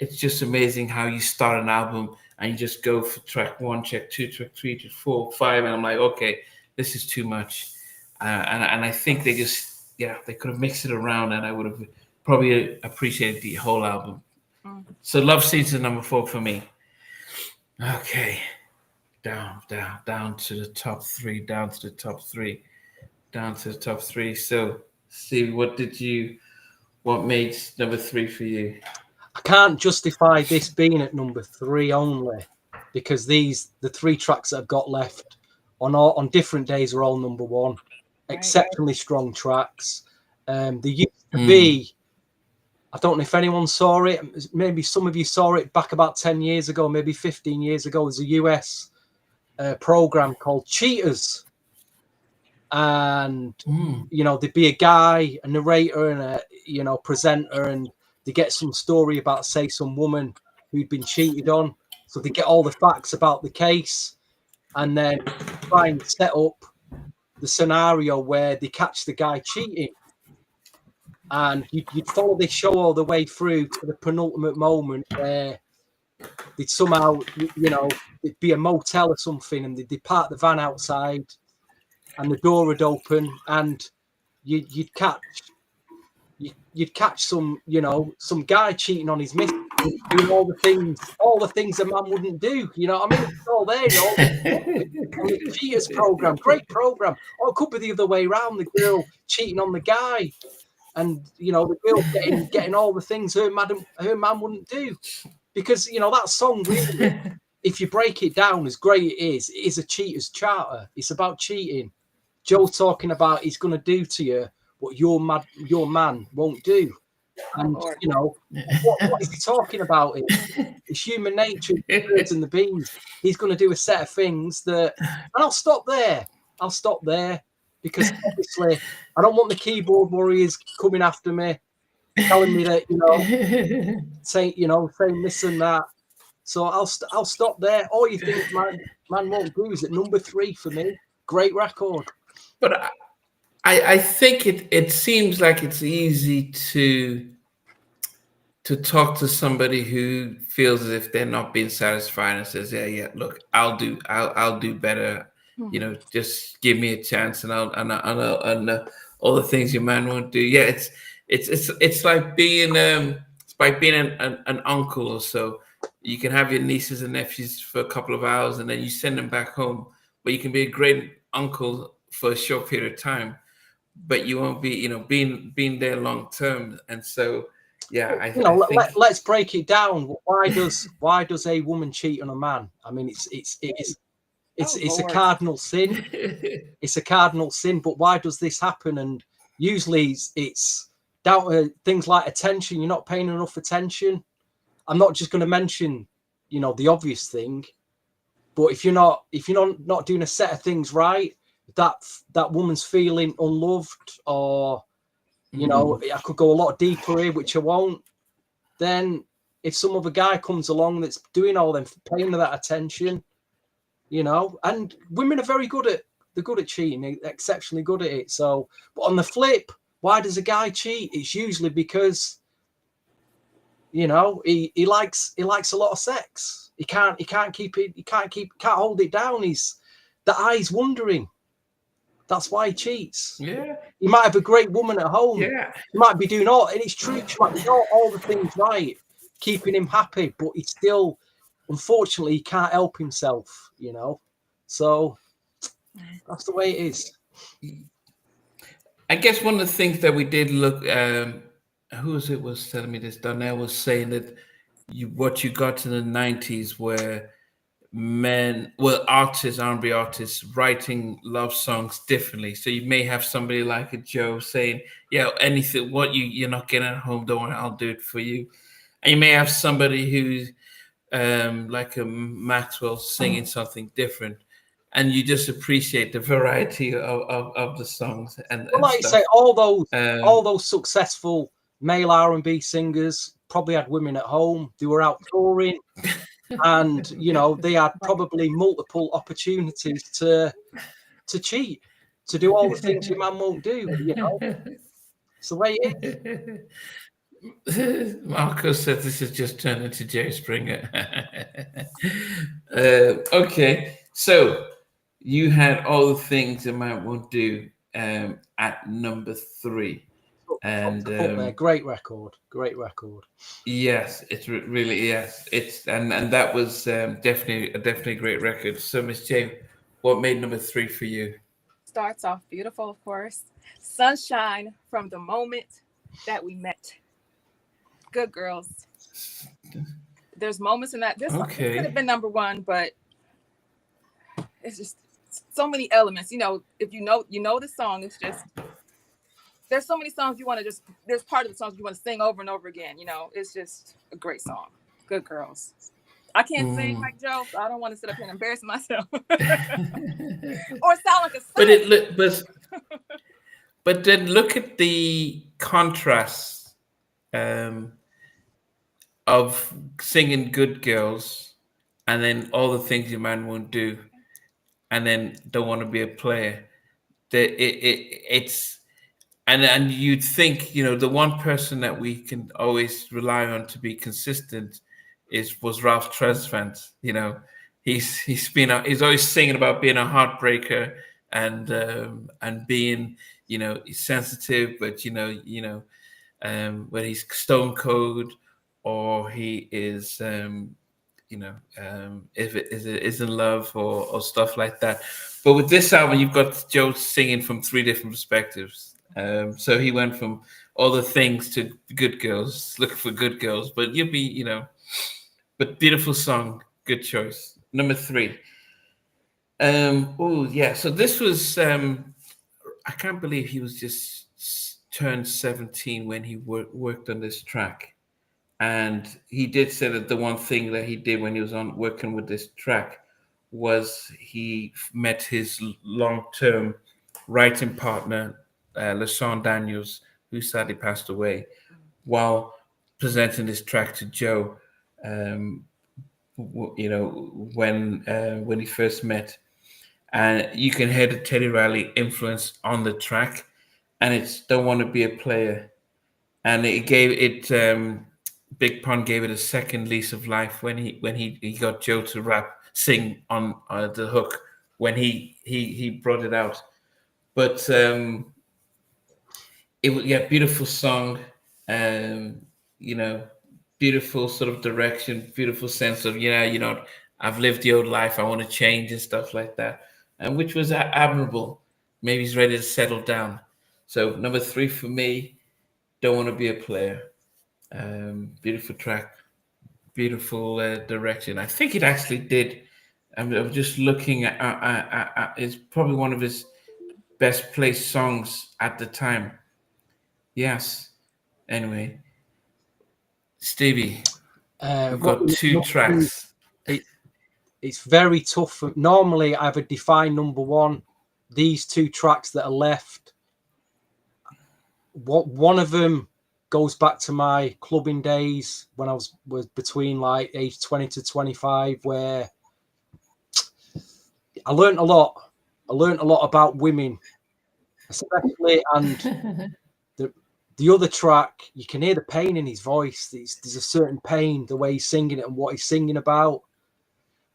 it's just amazing how you start an album and you just go for track 1, track 2, track 3, track 4, 5, and I'm like, okay, this is too much, and I think they just they could have mixed it around, and I would have probably appreciated the whole album. So Love Scenes is number 4 for me. Okay. Down to the top 3, down to the top 3, down to the top 3. So, Steve, what made number 3 for you? I can't justify this being at number 3 only because the 3 tracks that I've got left on different days are all number 1. Exceptionally strong tracks. They used to be, I don't know if anyone saw it, maybe some of you saw it back about 10 years ago, maybe 15 years ago. There's a US program called Cheaters. And, there'd be a guy, a narrator, and a presenter, and they get some story about, say, some woman who'd been cheated on. So they get all the facts about the case and then try and set up the scenario where they catch the guy cheating. And you'd follow this show all the way through to the penultimate moment where they'd somehow, it'd be a motel or something, and they'd park the van outside and the door would open and you'd catch some, some guy cheating on his missus, doing all the things a man wouldn't do. You know what I mean? It's all there, on the Cheaters program. Great program. Or it could be the other way around, the girl cheating on the guy. And the girl getting all the things her man wouldn't do, because that song really, if you break it down, as great it is a cheater's charter. It's about cheating. Joe talking about he's going to do to you what your man won't do, and what is he talking about? It's human nature, the birds and the bees. He's going to do a set of things that, and I'll stop there because obviously I don't want the keyboard warriors coming after me, telling me that saying this and that. So I'll stop there. All you think man won't do is at number 3 for me. Great record. But I think it seems like it's easy to talk to somebody who feels as if they're not being satisfied and says, yeah, look, I'll do better. Just give me a chance, and I'll all the things your man won't do. Yeah, it's like being an uncle or so. You can have your nieces and nephews for a couple of hours, and then you send them back home. But you can be a great uncle for a short period of time, but you won't be being there long term. And so Yeah, You I know, think let's break it down. Why does a woman cheat on a man? I mean, Oh it's a Lord. cardinal sin. It's a cardinal sin. But why does this happen? And usually it's down to things like attention. You're not paying enough attention. I'm not just going to mention, the obvious thing, but if you're not doing a set of things right, that woman's feeling unloved, or I could go a lot deeper here, which I won't. Then if some other guy comes along that's doing all them, paying her that attention, and women are they're good at cheating, they're exceptionally good at it. So, but on the flip, why does a guy cheat? It's usually because he likes a lot of sex. He can't keep it. Can't hold it down. The eye's wondering. That's why he cheats. yeah, He might have a great woman at home. yeah. He might be doing and it's true. She might be doing all the things right, keeping him happy, but he still, unfortunately, he can't help himself. So that's the way it is. I guess one of the things that we did look, who was telling me this? Donnell was saying that what you got in the '90s were artists, R&B artists, writing love songs differently. So you may have somebody like a Joe saying, "Yeah, anything what you're not getting at home, don't worry, I'll do it for you." And you may have somebody who's like a Maxwell singing something different, and you just appreciate the variety of the songs Well, and like you stuff. say, all Um, those successful male R&B singers probably had women at home. They were out touring, and they had probably multiple opportunities to cheat, to do all the things your man won't do. It's the way it is. Marco said this has just turned into Jerry Springer. Okay, so you had all the things a man won't do at number three, and Up there, great record, great record. yes, it's really yes, it's and that was definitely a great record. So, Miss J, what made number three for you? Starts off beautiful, of course. Sunshine from the moment that we met. Good girls. There's moments in that this it could have Okay, been number one, but it's just so many elements. If you know the song, it's just there's so many songs you want to just there's part of the songs you want to sing over and over again. It's just a great song. Good girls. I can't sing mm. like Joe, so I don't want to sit up here and embarrass myself or sound like a but saint. but then look at the contrast um, of singing "Good Girls" and then all the things your man won't do, and then don't want to be a player. It's and you'd think the one person that we can always rely on to be consistent was Ralph Tresvant. He's always singing about being a heartbreaker and being sensitive, but whether he's stone cold or he is if it is in love or stuff like that. But with this album, you've got Joe singing from three different perspectives. So he went from all the things to good girls, looking for good girls. But but beautiful song, good choice. Number three. Oh yeah. So this was. I can't believe he was just turned 17 when he worked on this track. And he did say that the one thing that he did when he was on working with this track was he met his long-term writing partner, LaShawn Daniels, who sadly passed away, while presenting this track to Joe. Um, when he first met, and you can hear the Teddy Riley influence on the track, and it's "Don't Want to Be a Player," and it gave it. Big Pun gave it a second lease of life when he got Joe to sing on the hook when he brought it out. But it was beautiful song, um, you know, beautiful sort of direction, beautiful sense of I've lived the old life, I want to change and stuff like that, and which was admirable. Maybe he's ready to settle down. So number three for me, don't want to be a player. Beautiful track, beautiful direction. I think it actually did. I'm just looking at it's probably one of his best placed songs at the time. Yes. Anyway, Stevie, we've What got two number two? tracks. It's very tough. Normally, I have a defined number one. These two tracks that are left, one of them goes back to my clubbing days when I was between like age 20 to 25, where I learned a lot. I learned a lot about women, especially, and the other track, you can hear the pain in his voice. There's a certain pain the way he's singing it and what he's singing about,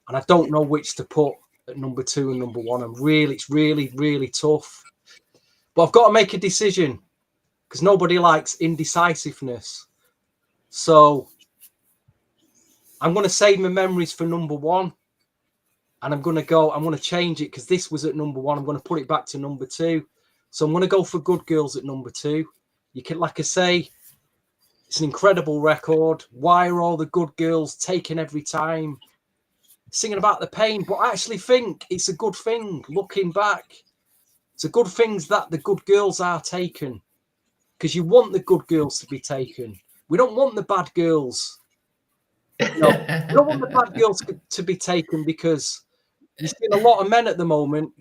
and I don't know which to put at number two and number one. It's really, really tough. But I've got to make a decision because nobody likes indecisiveness. So I'm going to save my memories for number one. And I'm going to change it because this was at number one. I'm going to put it back to number two. So I'm going to go for Good Girls at number two. You can, like I say, it's an incredible record. Why are all the good girls taken every time? Singing about the pain. But I actually think it's a good thing looking back. It's a good thing that the good girls are taken because you want the good girls to be taken. We don't want the bad girls. No, we don't want the bad girls to be taken because you've seen a lot of men at the moment,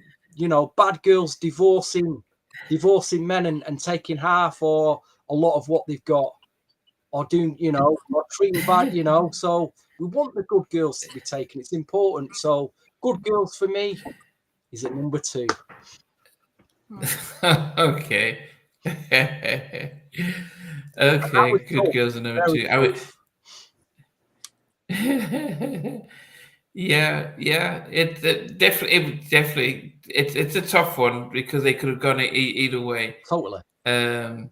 bad girls divorcing men and taking half or a lot of what they've got or doing, or treating bad, So we want the good girls to be taken. It's important. So Good Girls for me is at number two. Okay. That was Okay, Good tough, Girls are number very two. tough. Yeah, yeah. It's a tough one because they could have gone either way. Totally. Um,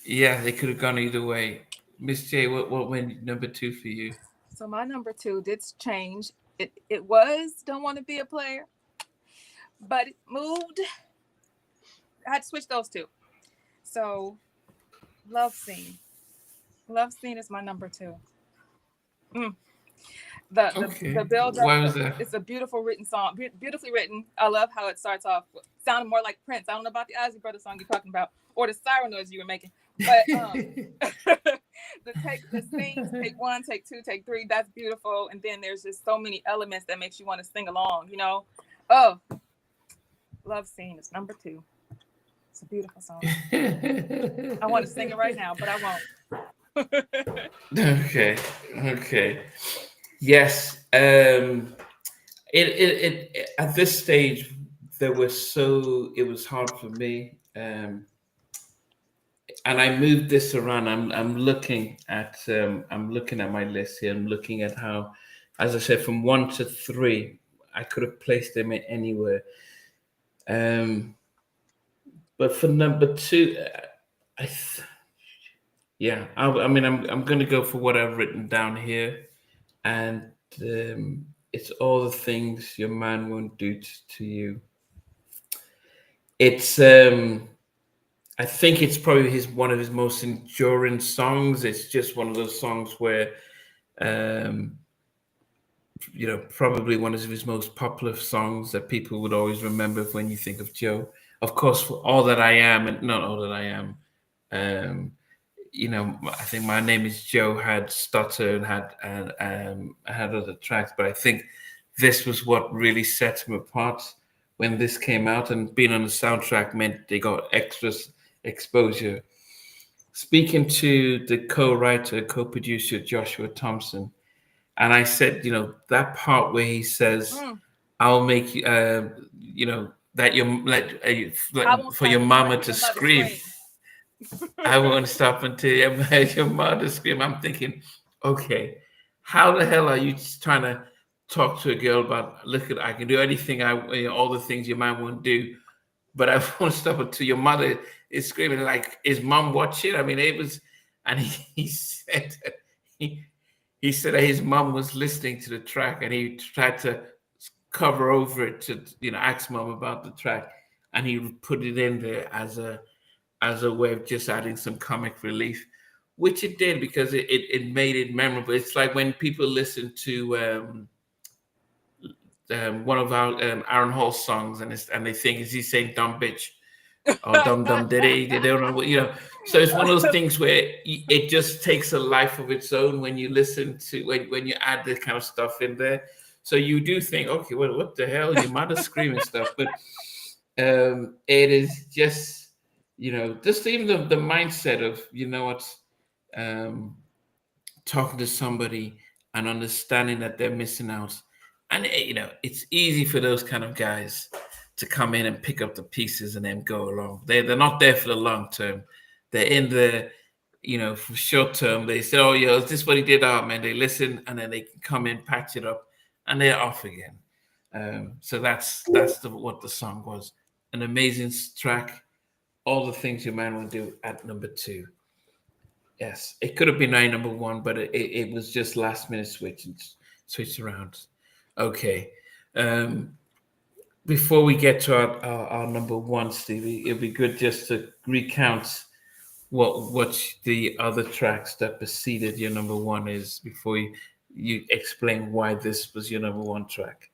yeah, they could have gone either way. Miss J, what went number two for you? So my number two did change. It was Don't Want to Be a Player, but it moved. I had to switch those two. So Love Scene. Love Scene is my number two. Mm. The Okay, build up. why was that? It's a beautiful written song, beautifully written. I love how it starts off sounding more like Prince. I don't know about the Ozzy Brothers song you're talking about or the siren noise you were making, but the scenes, take one, take two, take three. That's beautiful, and then there's just so many elements that makes you want to sing along. Oh, Love Scene is number two. It's a beautiful song. I want to sing it right now, but I won't. Okay. Yes. It at this stage it was hard for me. And I moved this around. I'm looking at my list here. I'm looking at how, as I said, from one to three, I could have placed them anywhere. But for number two, I mean, I'm going to go for what I've written down here, and it's all the things your man won't do to you. It's I think it's probably one of his most enduring songs. It's just one of those songs where, um, probably one of his most popular songs that people would always remember when you think of Joe. Of course, for All That I Am, and not All That I Am. I think My Name Is Joe had Stutter and had other tracks, but I think this was what really set him apart when this came out, and being on the soundtrack meant they got extra exposure. Speaking to the co-writer, co-producer Joshua Thompson, and I said, that part where he says, "I'll make you," that you for your mama to scream. I won't stop until your mother scream. I'm thinking, okay, how the hell are you trying to talk to a girl about? Look, I can do anything. All the things your man won't do, but I won't stop until your mother is screaming. Like, is mom watching? I mean, it was, and he said he said that his mom was listening to the track, and he tried to cover over it to ask mom about the track, and he put it in there as a way of just adding some comic relief. which it did because it made it memorable. It's like when people listen to one of our Aaron Hall songs and they think, is he saying dumb bitch or dum dum diddy? They don't know what, you know. So it's one of those things where it just takes a life of its own when you listen to when you add this kind of stuff in there. So you do think, okay, well, what the hell? Your mother's screaming stuff, but it is just, you know, just even the mindset of, you know what, um, talking to somebody and understanding that they're missing out. And you know, it's easy for those kind of guys to come in and pick up the pieces and then go along. They're not there for the long term. They're in the, you know, for short term. They say, oh yeah, is this what he did? Oh man, they listen and then they can come in, patch it up, and they're off again. So that's what the song was. An amazing track. All the things your man will do at number 2. Yes, it could have been my number 1, but it was just last minute switch around. Okay. Before we get to our number 1, Stevie, it'd be good just to recount what the other tracks that preceded your number 1 is before you explain why this was your number 1 track.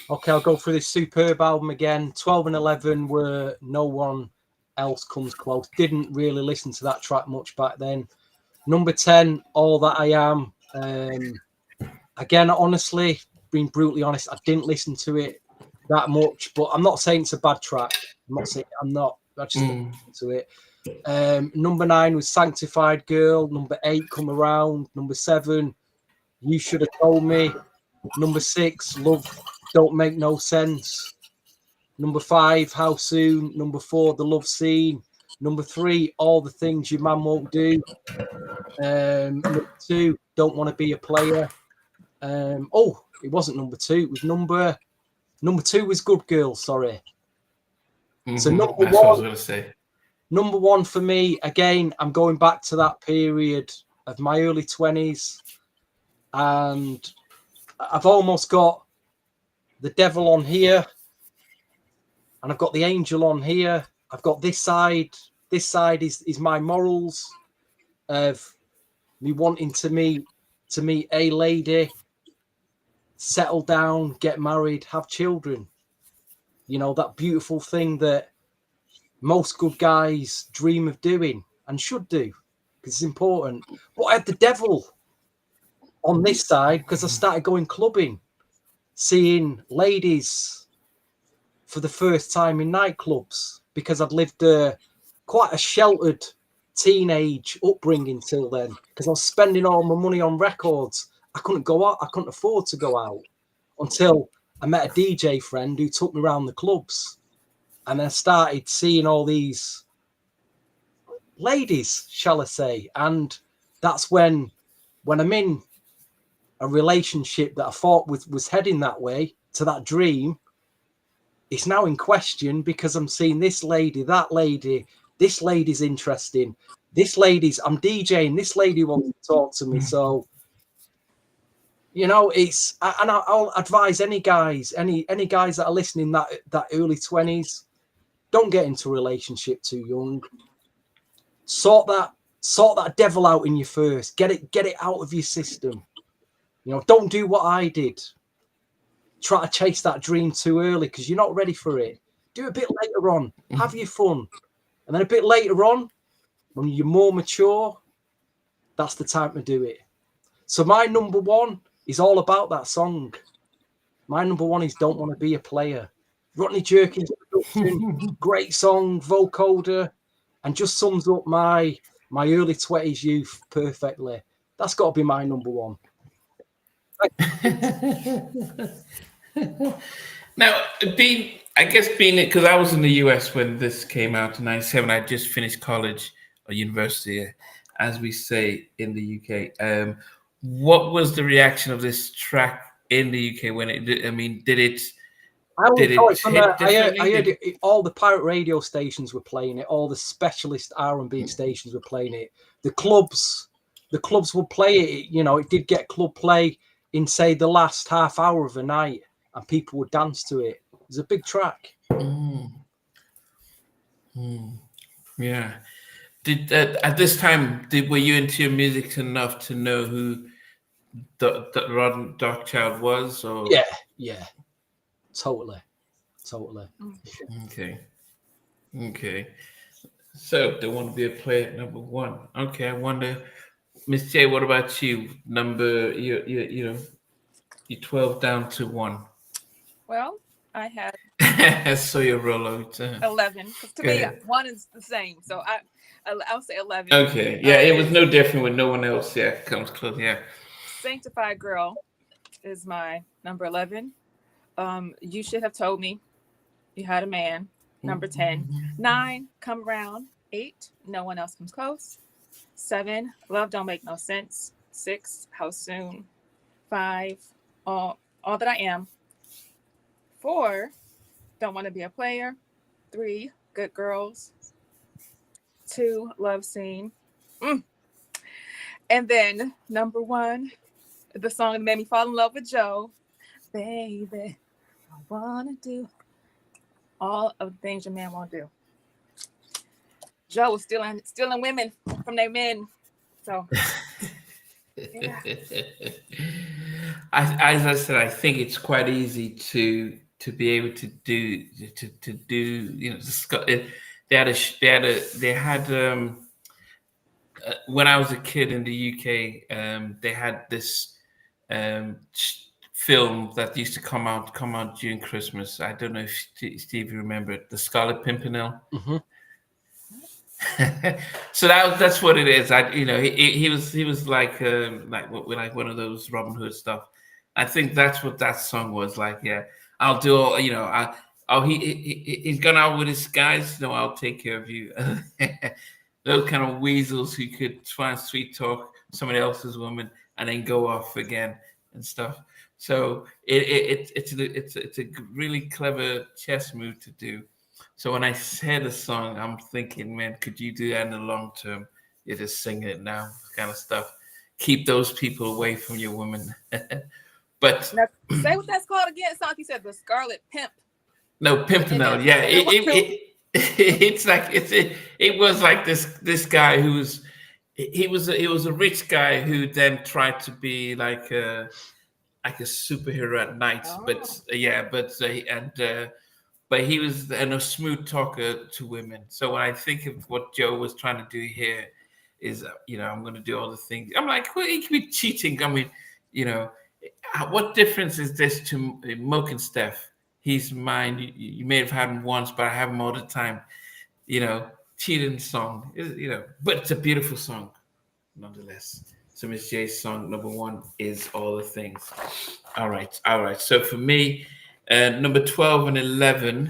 Okay, I'll go through this superb album again. 12 and 11 were No One Else Comes Close. Didn't really listen to that track much back then. Number 10, All That I Am. Again, honestly, being brutally honest, I didn't listen to it that much, but I'm not saying it's a bad track. I just didn't listen to it. Number 9 was Sanctified Girl. Number 8, Come Around. Number 7, You Should Have Told Me. Number 6, Love Don't Make No Sense. Number 5, How Soon. Number 4, The Love Scene. Number 3, All the Things Your Man Won't Do. Number 2, Don't Want to Be a Player. It wasn't number 2. It was number 2 was Good Girl. Sorry. So number That's 1, what I was going to say. Number 1 for me, again, I'm going back to that period of my early 20s, and I've almost got the devil on here, and I've got the angel on here. I've got this side. This side is my morals of me wanting to meet a lady, settle down, get married, have children. You know, that beautiful thing that most good guys dream of doing and should do because it's important. But I had the devil on this side because I started going clubbing, seeing ladies for the first time in nightclubs because I'd lived quite a sheltered teenage upbringing till then because I was spending all my money on records. I couldn't go out. I couldn't afford to go out until I met a DJ friend who took me around the clubs, and I started seeing all these ladies, shall I say. And that's when I'm in a relationship that I thought was heading that way to that dream, it's now in question because I'm seeing this lady, that lady, this lady's interesting. I'm DJing, this lady wants to talk to me. So, you know, I'll advise any guys that are listening that early 20s, don't get into a relationship too young. Sort that devil out in you first. Get it out of your system. You know, don't do what I did. Try to chase that dream too early because you're not ready for it. Do it a bit later on. Have your fun. And then a bit later on, when you're more mature, that's the time to do it. So my number 1 is all about that song. My number 1 is Don't Want to Be a Player. Rodney Jerkins production, great song, vocoder, and just sums up my early 20s youth perfectly. That's got to be my number 1. Now, being because I was in the US when this came out in '97, I just finished college or university, as we say in the UK. What was the reaction of this track in the UK when it did? I mean, did it? I heard it, all the pirate radio stations were playing it. All the specialist R&B stations were playing it. The clubs would play it. You know, it did get club play in, say, the last half hour of a night, and people would dance to it. It was a big track. Yeah. Did at this time were you into your music enough to know who the Rod Darkchild was? Or Yeah, yeah, totally, totally. Mm. okay, okay. So they want to be a player at number one. Okay, I wonder, Miss J. What about you? Number you know you 12 down to one. Well, I had I saw your rollout. 11 because to Go me ahead. one is the same. So I'll say 11. Okay, yeah, it was no different when no one else. Yeah, comes close. Yeah. Sanctified Girl is my number 11. You Should Have Told Me You Had a Man, number 10. 9, Come Around. 8, No One Else Comes Close. 7, Love Don't Make No Sense. 6, How Soon. 5, All That I Am. 4, Don't Want to Be a Player. 3, Good Girls. 2, Love Scene. Mm. And then number 1, the song that made me fall in love with Joe. Baby, I wanna do all of the things your man won't do. Joe was stealing women from their men. So yeah. As I said, I think it's quite easy to be able to do they had when I was a kid in the UK, they had this film that used to come out during Christmas. I don't know if Steve you remember it, The Scarlet Pimpernel. Hmm. So that's what it is. He was like one of those Robin Hood stuff. I think that's what that song was like. Yeah, I'll do all. He's gone out with his guys. No, I'll take care of you. Those kind of weasels who could try and sweet talk somebody else's woman and then go off again and stuff. So it's a really clever chess move to do. So when I say the song, I'm thinking, man, could you do that in the long term? You're just singing it now, kind of stuff. Keep those people away from your women. But Now, say what that's called again. It's like you said, the Scarlet Pimp. no, Pimpernel. Yeah, it's like it was like this guy who was he was a rich guy who then tried to be like a superhero at night. But Oh. yeah, but he was a smooth talker to women. So when I think of what Joe was trying to do here, is I'm going to do all the things. I'm like, well, he could be cheating. I mean, you know, what difference is this to Moke and Steph? He's mine. You may have had him once, but I have him all the time. Cheating song. But it's a beautiful song, nonetheless. So Miss J's song number one is All the Things. All right, all right. So for me, number 12 and 11,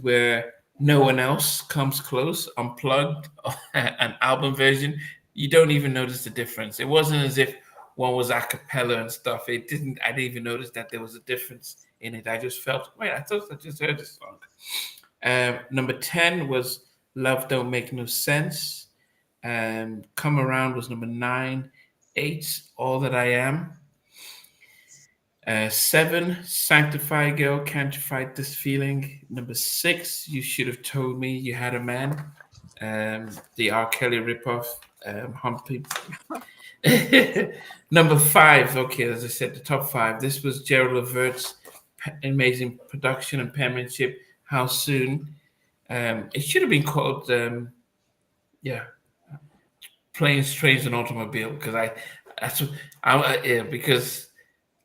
where no one else comes close, unplugged, an album version. You don't even notice the difference. It wasn't as if one was a cappella and stuff. I didn't even notice that there was a difference in it. I just felt, wait, I thought I just heard this song. Number 10 was Love Don't Make No Sense. Come Around was number 9. 8, All That I Am. 7, Sanctify Girl, Can't You Fight This Feeling. Number 6, You Should Have Told Me You Had a Man. The R. Kelly ripoff, Humpy. Number 5, okay, as I said, the top 5. This was Gerald Levert's amazing production and penmanship, How Soon. It should have been called, Planes, Trains, and Automobile, because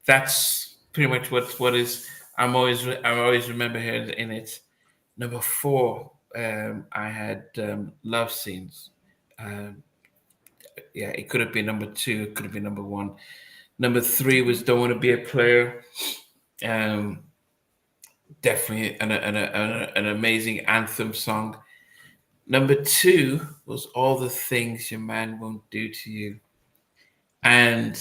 that's pretty much what is. I always remember here in it. Number 4, I had Love Scenes. Um, yeah, it could have been number 2. It could have been number 1. Number 3 was Don't Want to Be a Player. Um, Definitely an amazing anthem song. Number 2 was All the Things Your Man Won't Do to You, and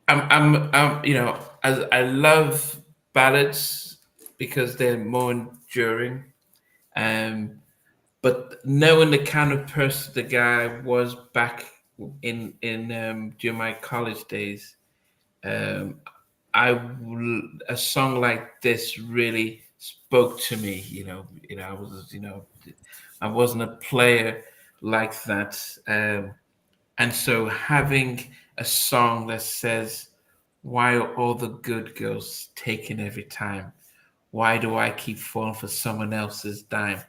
as I love ballads because they're more enduring. Um, but knowing the kind of person the guy was back in during my college days, um, a song like this really spoke to me. I was I wasn't a player like that. And so having a song that says, "Why are all the good girls taken every time? Why do I keep falling for someone else's dime?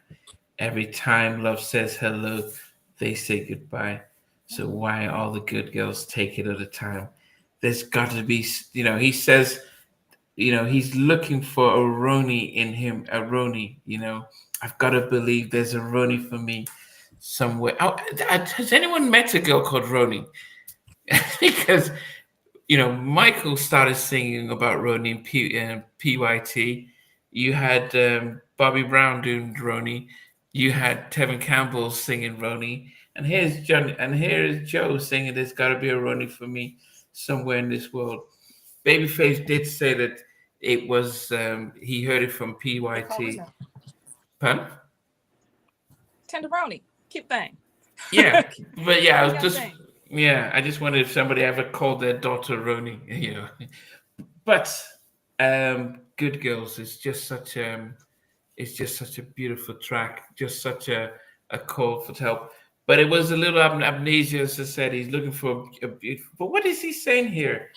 Every time love says hello, they say goodbye. So why all the good girls take it at a time?" There's got to be, he says, he's looking for a Roni in him, a Roni, I've got to believe there's a Roni for me somewhere. Oh, has anyone met a girl called Roni? Because Michael started singing about Roni and PYT. You had Bobby Brown doing Roni. You had Tevin Campbell singing Roni. And here's John, and here is Joe singing "There's Got to Be a Roni for Me somewhere in this world." Babyface did say that it was he heard it from PYT. Pardon? Tenderoni, cute thing. Yeah, but yeah, I was just I just wondered if somebody ever called their daughter Roni, But Good Girls is just such a beautiful track, just such a call for help. But it was a little amnesia, as I said. He's looking for a beautiful. But what is he saying here?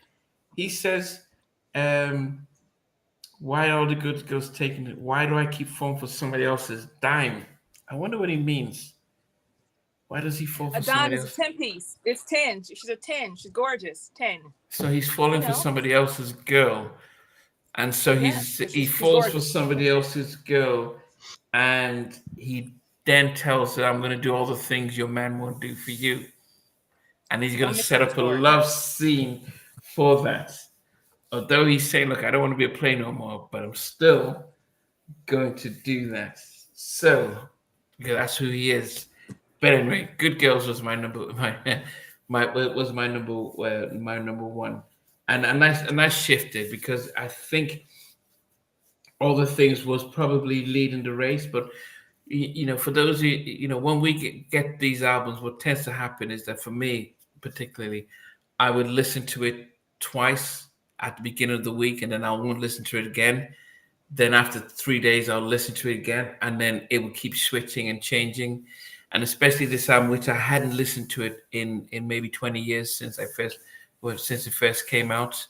He says, "Why are all the good girls taking it? Why do I keep falling for somebody else's dime?" I wonder what he means. Why does he fall A for dime somebody is a else? 10 piece. It's 10. She's a 10. She's gorgeous. 10. So he's falling for somebody else's girl, and so Yes, he she's falls for gorgeous. somebody else's girl, and he then tells her, "I'm going to do all the things your man won't do for you," and he's going I'm to missing set the up a story. love scene for that. Although he's saying, "Look, I don't want to be a play no more, but I'm still going to do that." So, because that's who he is. But anyway, Good Girls was my number my number one, and I shifted because I think all the things was probably leading the race. But for those who when we get these albums, what tends to happen is that for me particularly, I would listen to it twice at the beginning of the week, and then I won't listen to it again. Then after 3 days, I'll listen to it again, and then it will keep switching and changing. And especially this album, which I hadn't listened to it in maybe 20 years since it first came out,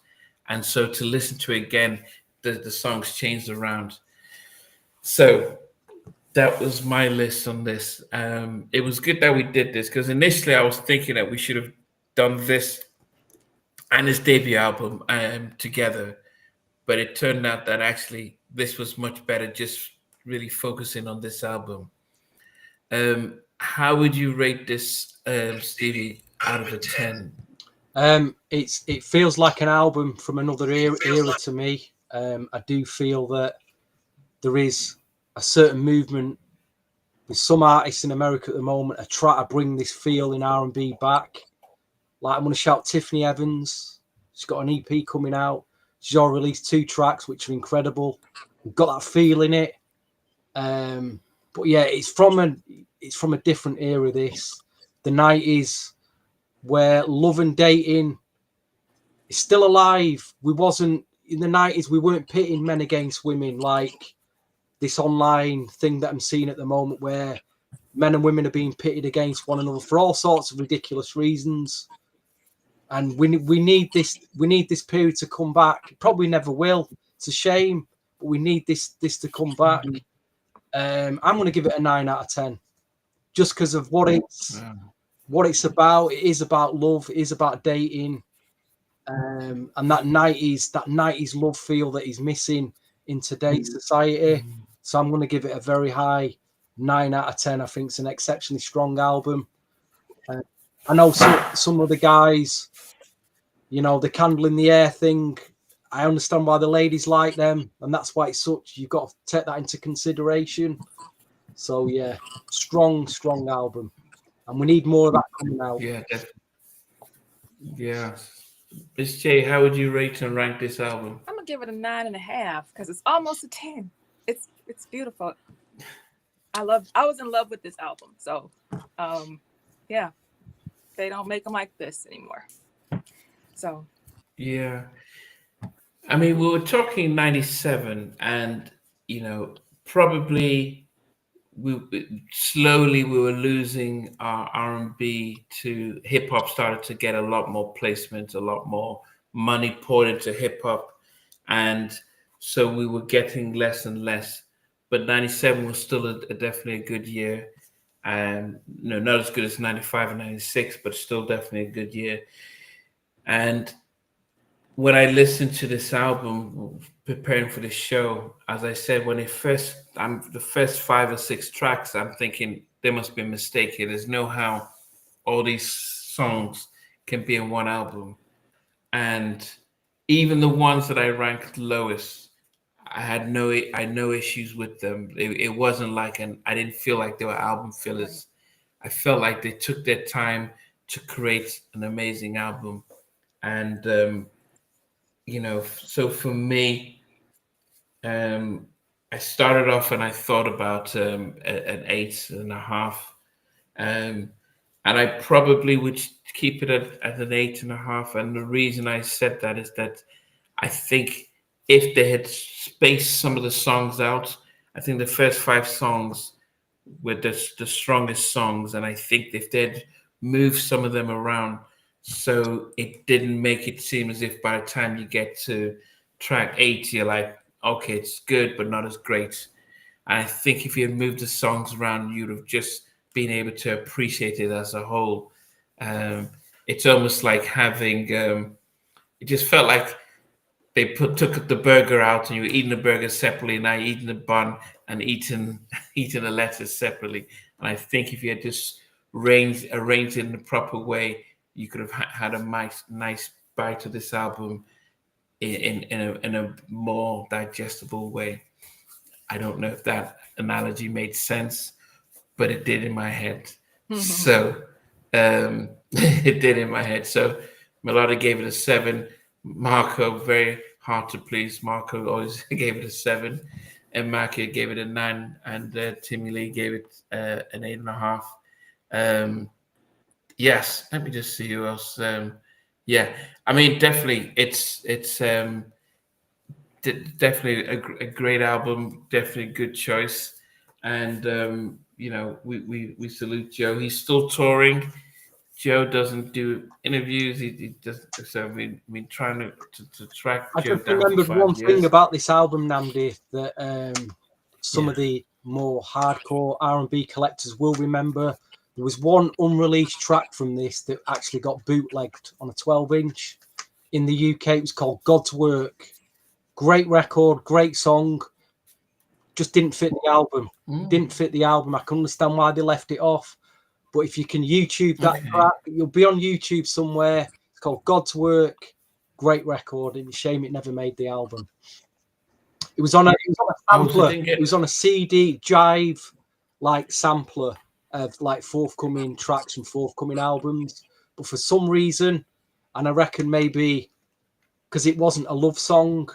and so to listen to it again, the songs changed around. So that was my list on this. It was good that we did this because initially I was thinking that we should have done this and his debut album together, but it turned out that actually this was much better just really focusing on this album. How would you rate this, Stevie, out of a 10? It feels like an album from another era to me. I do feel that there is a certain movement with some artists in America at the moment are trying to bring this feel in R&B back. Like I'm going to shout Tiffany Evans. She's got an EP coming out. She's already released 2 tracks, which are incredible. We've got that feel in it. But yeah, it's from a different era. This the 90s where love and dating is still alive. We wasn't in the 90s. We weren't pitting men against women like this online thing that I'm seeing at the moment, where men and women are being pitted against one another for all sorts of ridiculous reasons. And we need this period to come back. It probably never will. It's a shame, but we need this to come back. I'm going to give it a 9 out of 10, just because of what it's about. It is about love. It is about dating, and that 90s love feel that is missing in today's society. So I'm going to give it a very high 9 out of 10. I think it's an exceptionally strong album. I know some of the guys, the candle in the air thing. I understand why the ladies like them, and that's why it's such. You've got to take that into consideration. So yeah, strong album, and we need more of that coming out. Yeah, yeah. Miss J, how would you rate and rank this album? I'm gonna give it a 9.5 because it's almost a 10. It's beautiful. I was in love with this album. So, yeah, they don't make them like this anymore. So Yeah. I mean, we were talking 97, and probably slowly we were losing our R&B to hip hop. Started to get a lot more placement, a lot more money poured into hip hop, and so we were getting less and less. But '97 was still definitely a good year, and not as good as '95 and '96, but still definitely a good year. And when I listened to this album, preparing for the show, as I said, when I'm the first 5 or 6 tracks, I'm thinking there must be a mistake here. There's no how all these songs can be in one album, and even the ones that I ranked lowest, I had no issues with them. It wasn't like I didn't feel like they were album fillers. I felt like they took their time to create an amazing album, and so for me, um, I started off and I thought about an 8.5, um, and I probably would keep it at an 8.5. And the reason I said that is that I think if they had spaced some of the songs out, I think the first 5 songs were the strongest songs, and I think if they'd moved some of them around, so it didn't make it seem as if by the time you get to track 8, you're like, okay, it's good, but not as great. And I think if you had moved the songs around, you'd have just been able to appreciate it as a whole. Um, it's almost like having, it just felt like they took the burger out and you were eating the burger separately. Now you're eating the bun and eating eating the lettuce separately. And I think if you had just arranged it in the proper way, you could have had a nice bite of this album in a more digestible way. I don't know if that analogy made sense, but it did in my head. So it did in my head. So Melody gave it a 7. Marco, very hard to please. Marco always gave it a 7. And Maki gave it a 9. And Timmy Lee gave it an 8.5. Yes, let me just see who else. Yeah, I mean, definitely, it's definitely a great album, definitely a good choice, and we salute Joe. He's still touring. Joe doesn't do interviews. He does. So we've been trying to track I Joe just down for remembered one 5 thing years. about this album, Namdi, that some Yeah. of the more hardcore R&B collectors will remember. There was one unreleased track from this that actually got bootlegged on a 12-inch in the UK. It was called God's Work. Great record, great song. Just didn't fit the album. Didn't fit the album. I can understand why they left it off. But if you can YouTube that Okay. track, you'll be on YouTube somewhere. It's called God's Work. Great record. It's a shame it never made the album. It was on a sampler. It was on a CD Jive like sampler of like forthcoming tracks from forthcoming albums. But for some reason, and I reckon maybe because it wasn't a love song,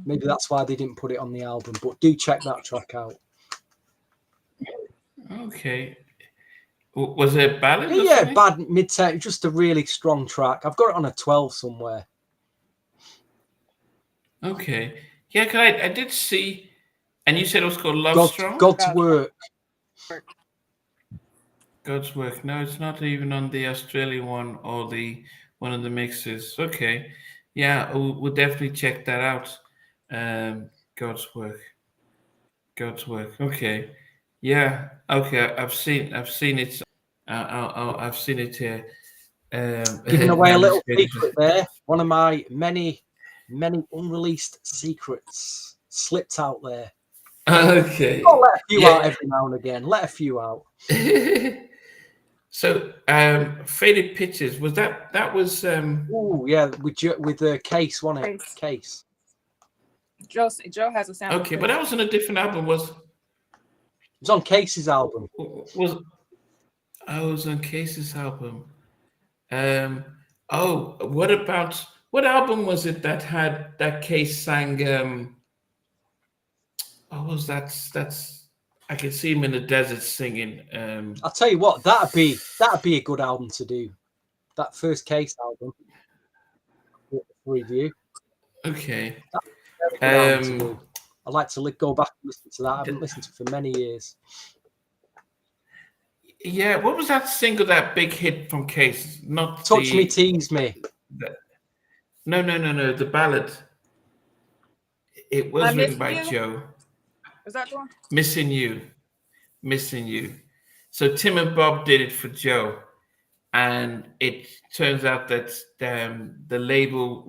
maybe that's why they didn't put it on the album. But do check that track out. Okay. Was it a ballad? Yeah, bad mid-tempo, just a really strong track. I've got it on a 12 somewhere. Okay. Yeah, cause I did see, and you said it was called Love Strong? God's Work. God's Work. No, it's not even on the Australian one or the one of the mixes. Okay. Yeah, we'll definitely check that out. God's Work. God's Work. Okay. Yeah. Okay. I've seen it. I've seen it here. Giving away a little secret there. One of my many unreleased secrets slipped out there. Okay. I'll let a few out every now and again. Let a few out. So, Faded Pictures, was that was Oh yeah, with the Case, wasn't it? Case. Joe has a sample. Okay, but that was on a different album. It was on Case's album. I was on Case's album. What album was it that had that Case sang? What was that? I can see him in the desert singing. I'll tell you what, that'd be a good album to do. That first Case album review. Okay. I'd like to go back and listen to that. I haven't listened to it for many years. Yeah, what was that single, that big hit from Case? Not Touch Me, Tease Me. No, the ballad. It was written by Joe. Is that the one? Missing You. So Tim and Bob did it for Joe, and it turns out that the label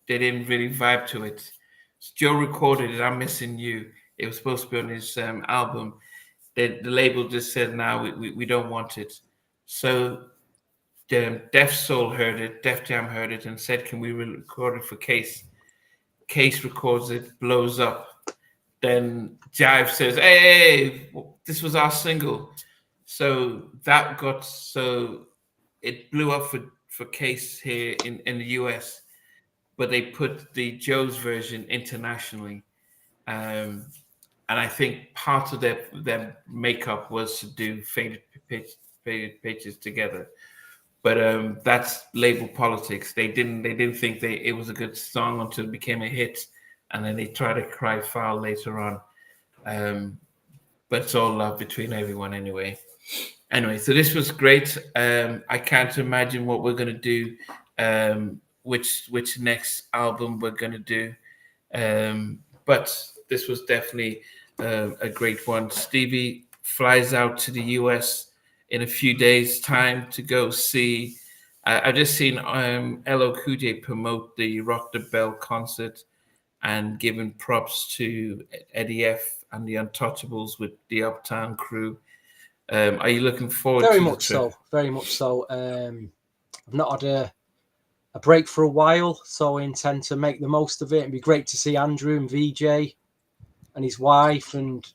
they didn't really vibe to it. So Joe recorded it, I'm Missing You. It was supposed to be on his album. The label just said, no, we don't want it. So Def Soul heard it, Def Jam heard it, and said, can we record it for Case? Case records it, blows up. Then Jive says, hey, this was our single. So it blew up for Case here in the US, but they put the Joe's version internationally. And I think part of their makeup was to do faded pitches together. But that's label politics. They didn't think it was a good song until it became a hit, and then they tried to cry foul later on. But it's all love between everyone anyway. Anyway, so this was great. I can't imagine what we're gonna do, which next album we're gonna do. But this was definitely a great one. Stevie flies out to the US in a few days' time to go see. I've just seen LL Cool J promote the Rock the Bell concert and giving props to Eddie F and the Untouchables with the Uptown crew. Are you looking forward to Very the much trip? so. Very much so. I've not had a break for a while, so I intend to make the most of it. It'd be great to see Andrew and VJ and his wife and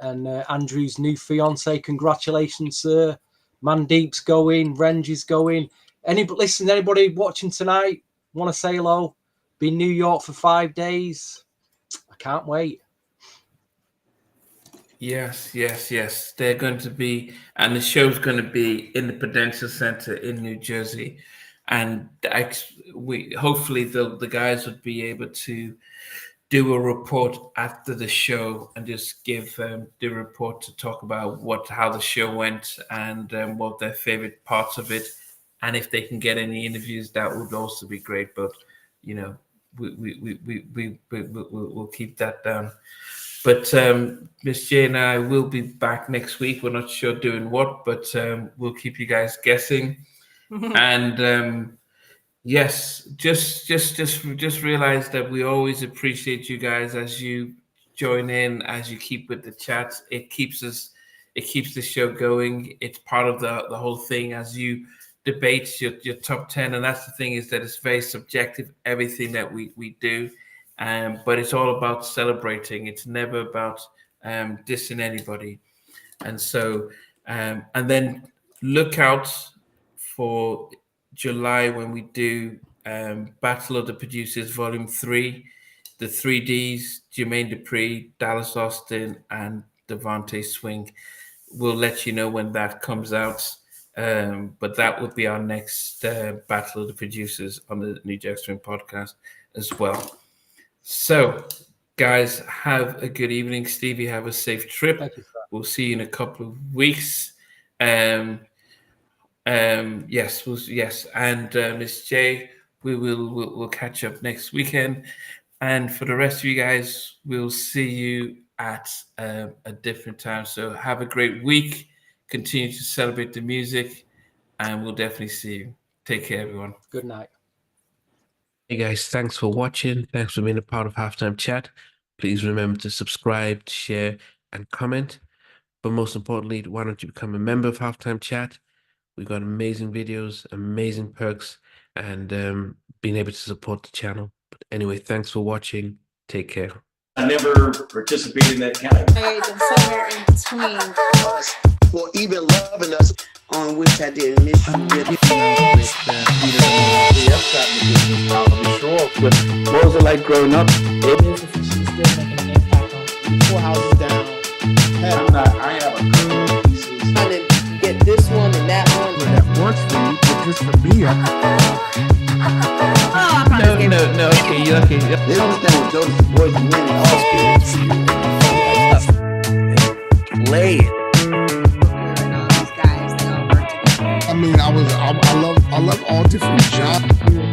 Andrew's new fiance. Congratulations, sir. Mandeep's going, Renji's going. Anybody watching tonight want to say hello? Be in New York for 5 days. I can't wait. Yes. They're going to be, and the show's going to be in the Prudential Center in New Jersey, and hopefully the guys would be able to do a report after the show and just give the report to talk about how the show went and what their favorite parts of it, and if they can get any interviews, that would also be great. But we'll keep that down. But Miss J and I will be back next week. We're not sure doing what, but we'll keep you guys guessing. And yes, just realize that we always appreciate you guys as you join in, as you keep with the chats. It keeps the show going. It's part of the whole thing as you debate your top 10. And that's the thing, is that it's very subjective, everything that we do. But it's all about celebrating. It's never about dissing anybody. And so, and then look out for July when we do Battle of the Producers Volume 3, the 3Ds, Jermaine Dupri, Dallas Austin, and Devontae Swing. We'll let you know when that comes out. But that would be our next Battle of the Producers on the New Jack Swing podcast as well. So, guys, have a good evening. Stevie, have a safe trip. Thank you, sir. We'll see you in a couple of weeks. Yes, and Miss J, we'll catch up next weekend. And for the rest of you guys, we'll see you at a different time. So have a great week. Continue to celebrate the music, and we'll definitely see you. Take care, everyone. Good night. Hey guys, thanks for watching. Thanks for being a part of Halftime Chat. Please remember to subscribe, share, and comment. But most importantly, why don't you become a member of Halftime Chat? We've got amazing videos, amazing perks, and being able to support the channel. But anyway, thanks for watching. Take care. I never participated in that kind of. And somewhere in between us, or even loving us, on which I didn't miss you with. What was it like growing up? She's still making an impact on 4 houses down. I have a couple of pieces. Trying to get this one and that one. That works for you, but just for me, No. Okay. They don't understand what Jonas Boys and men are. Play it. I mean, I love all different genres.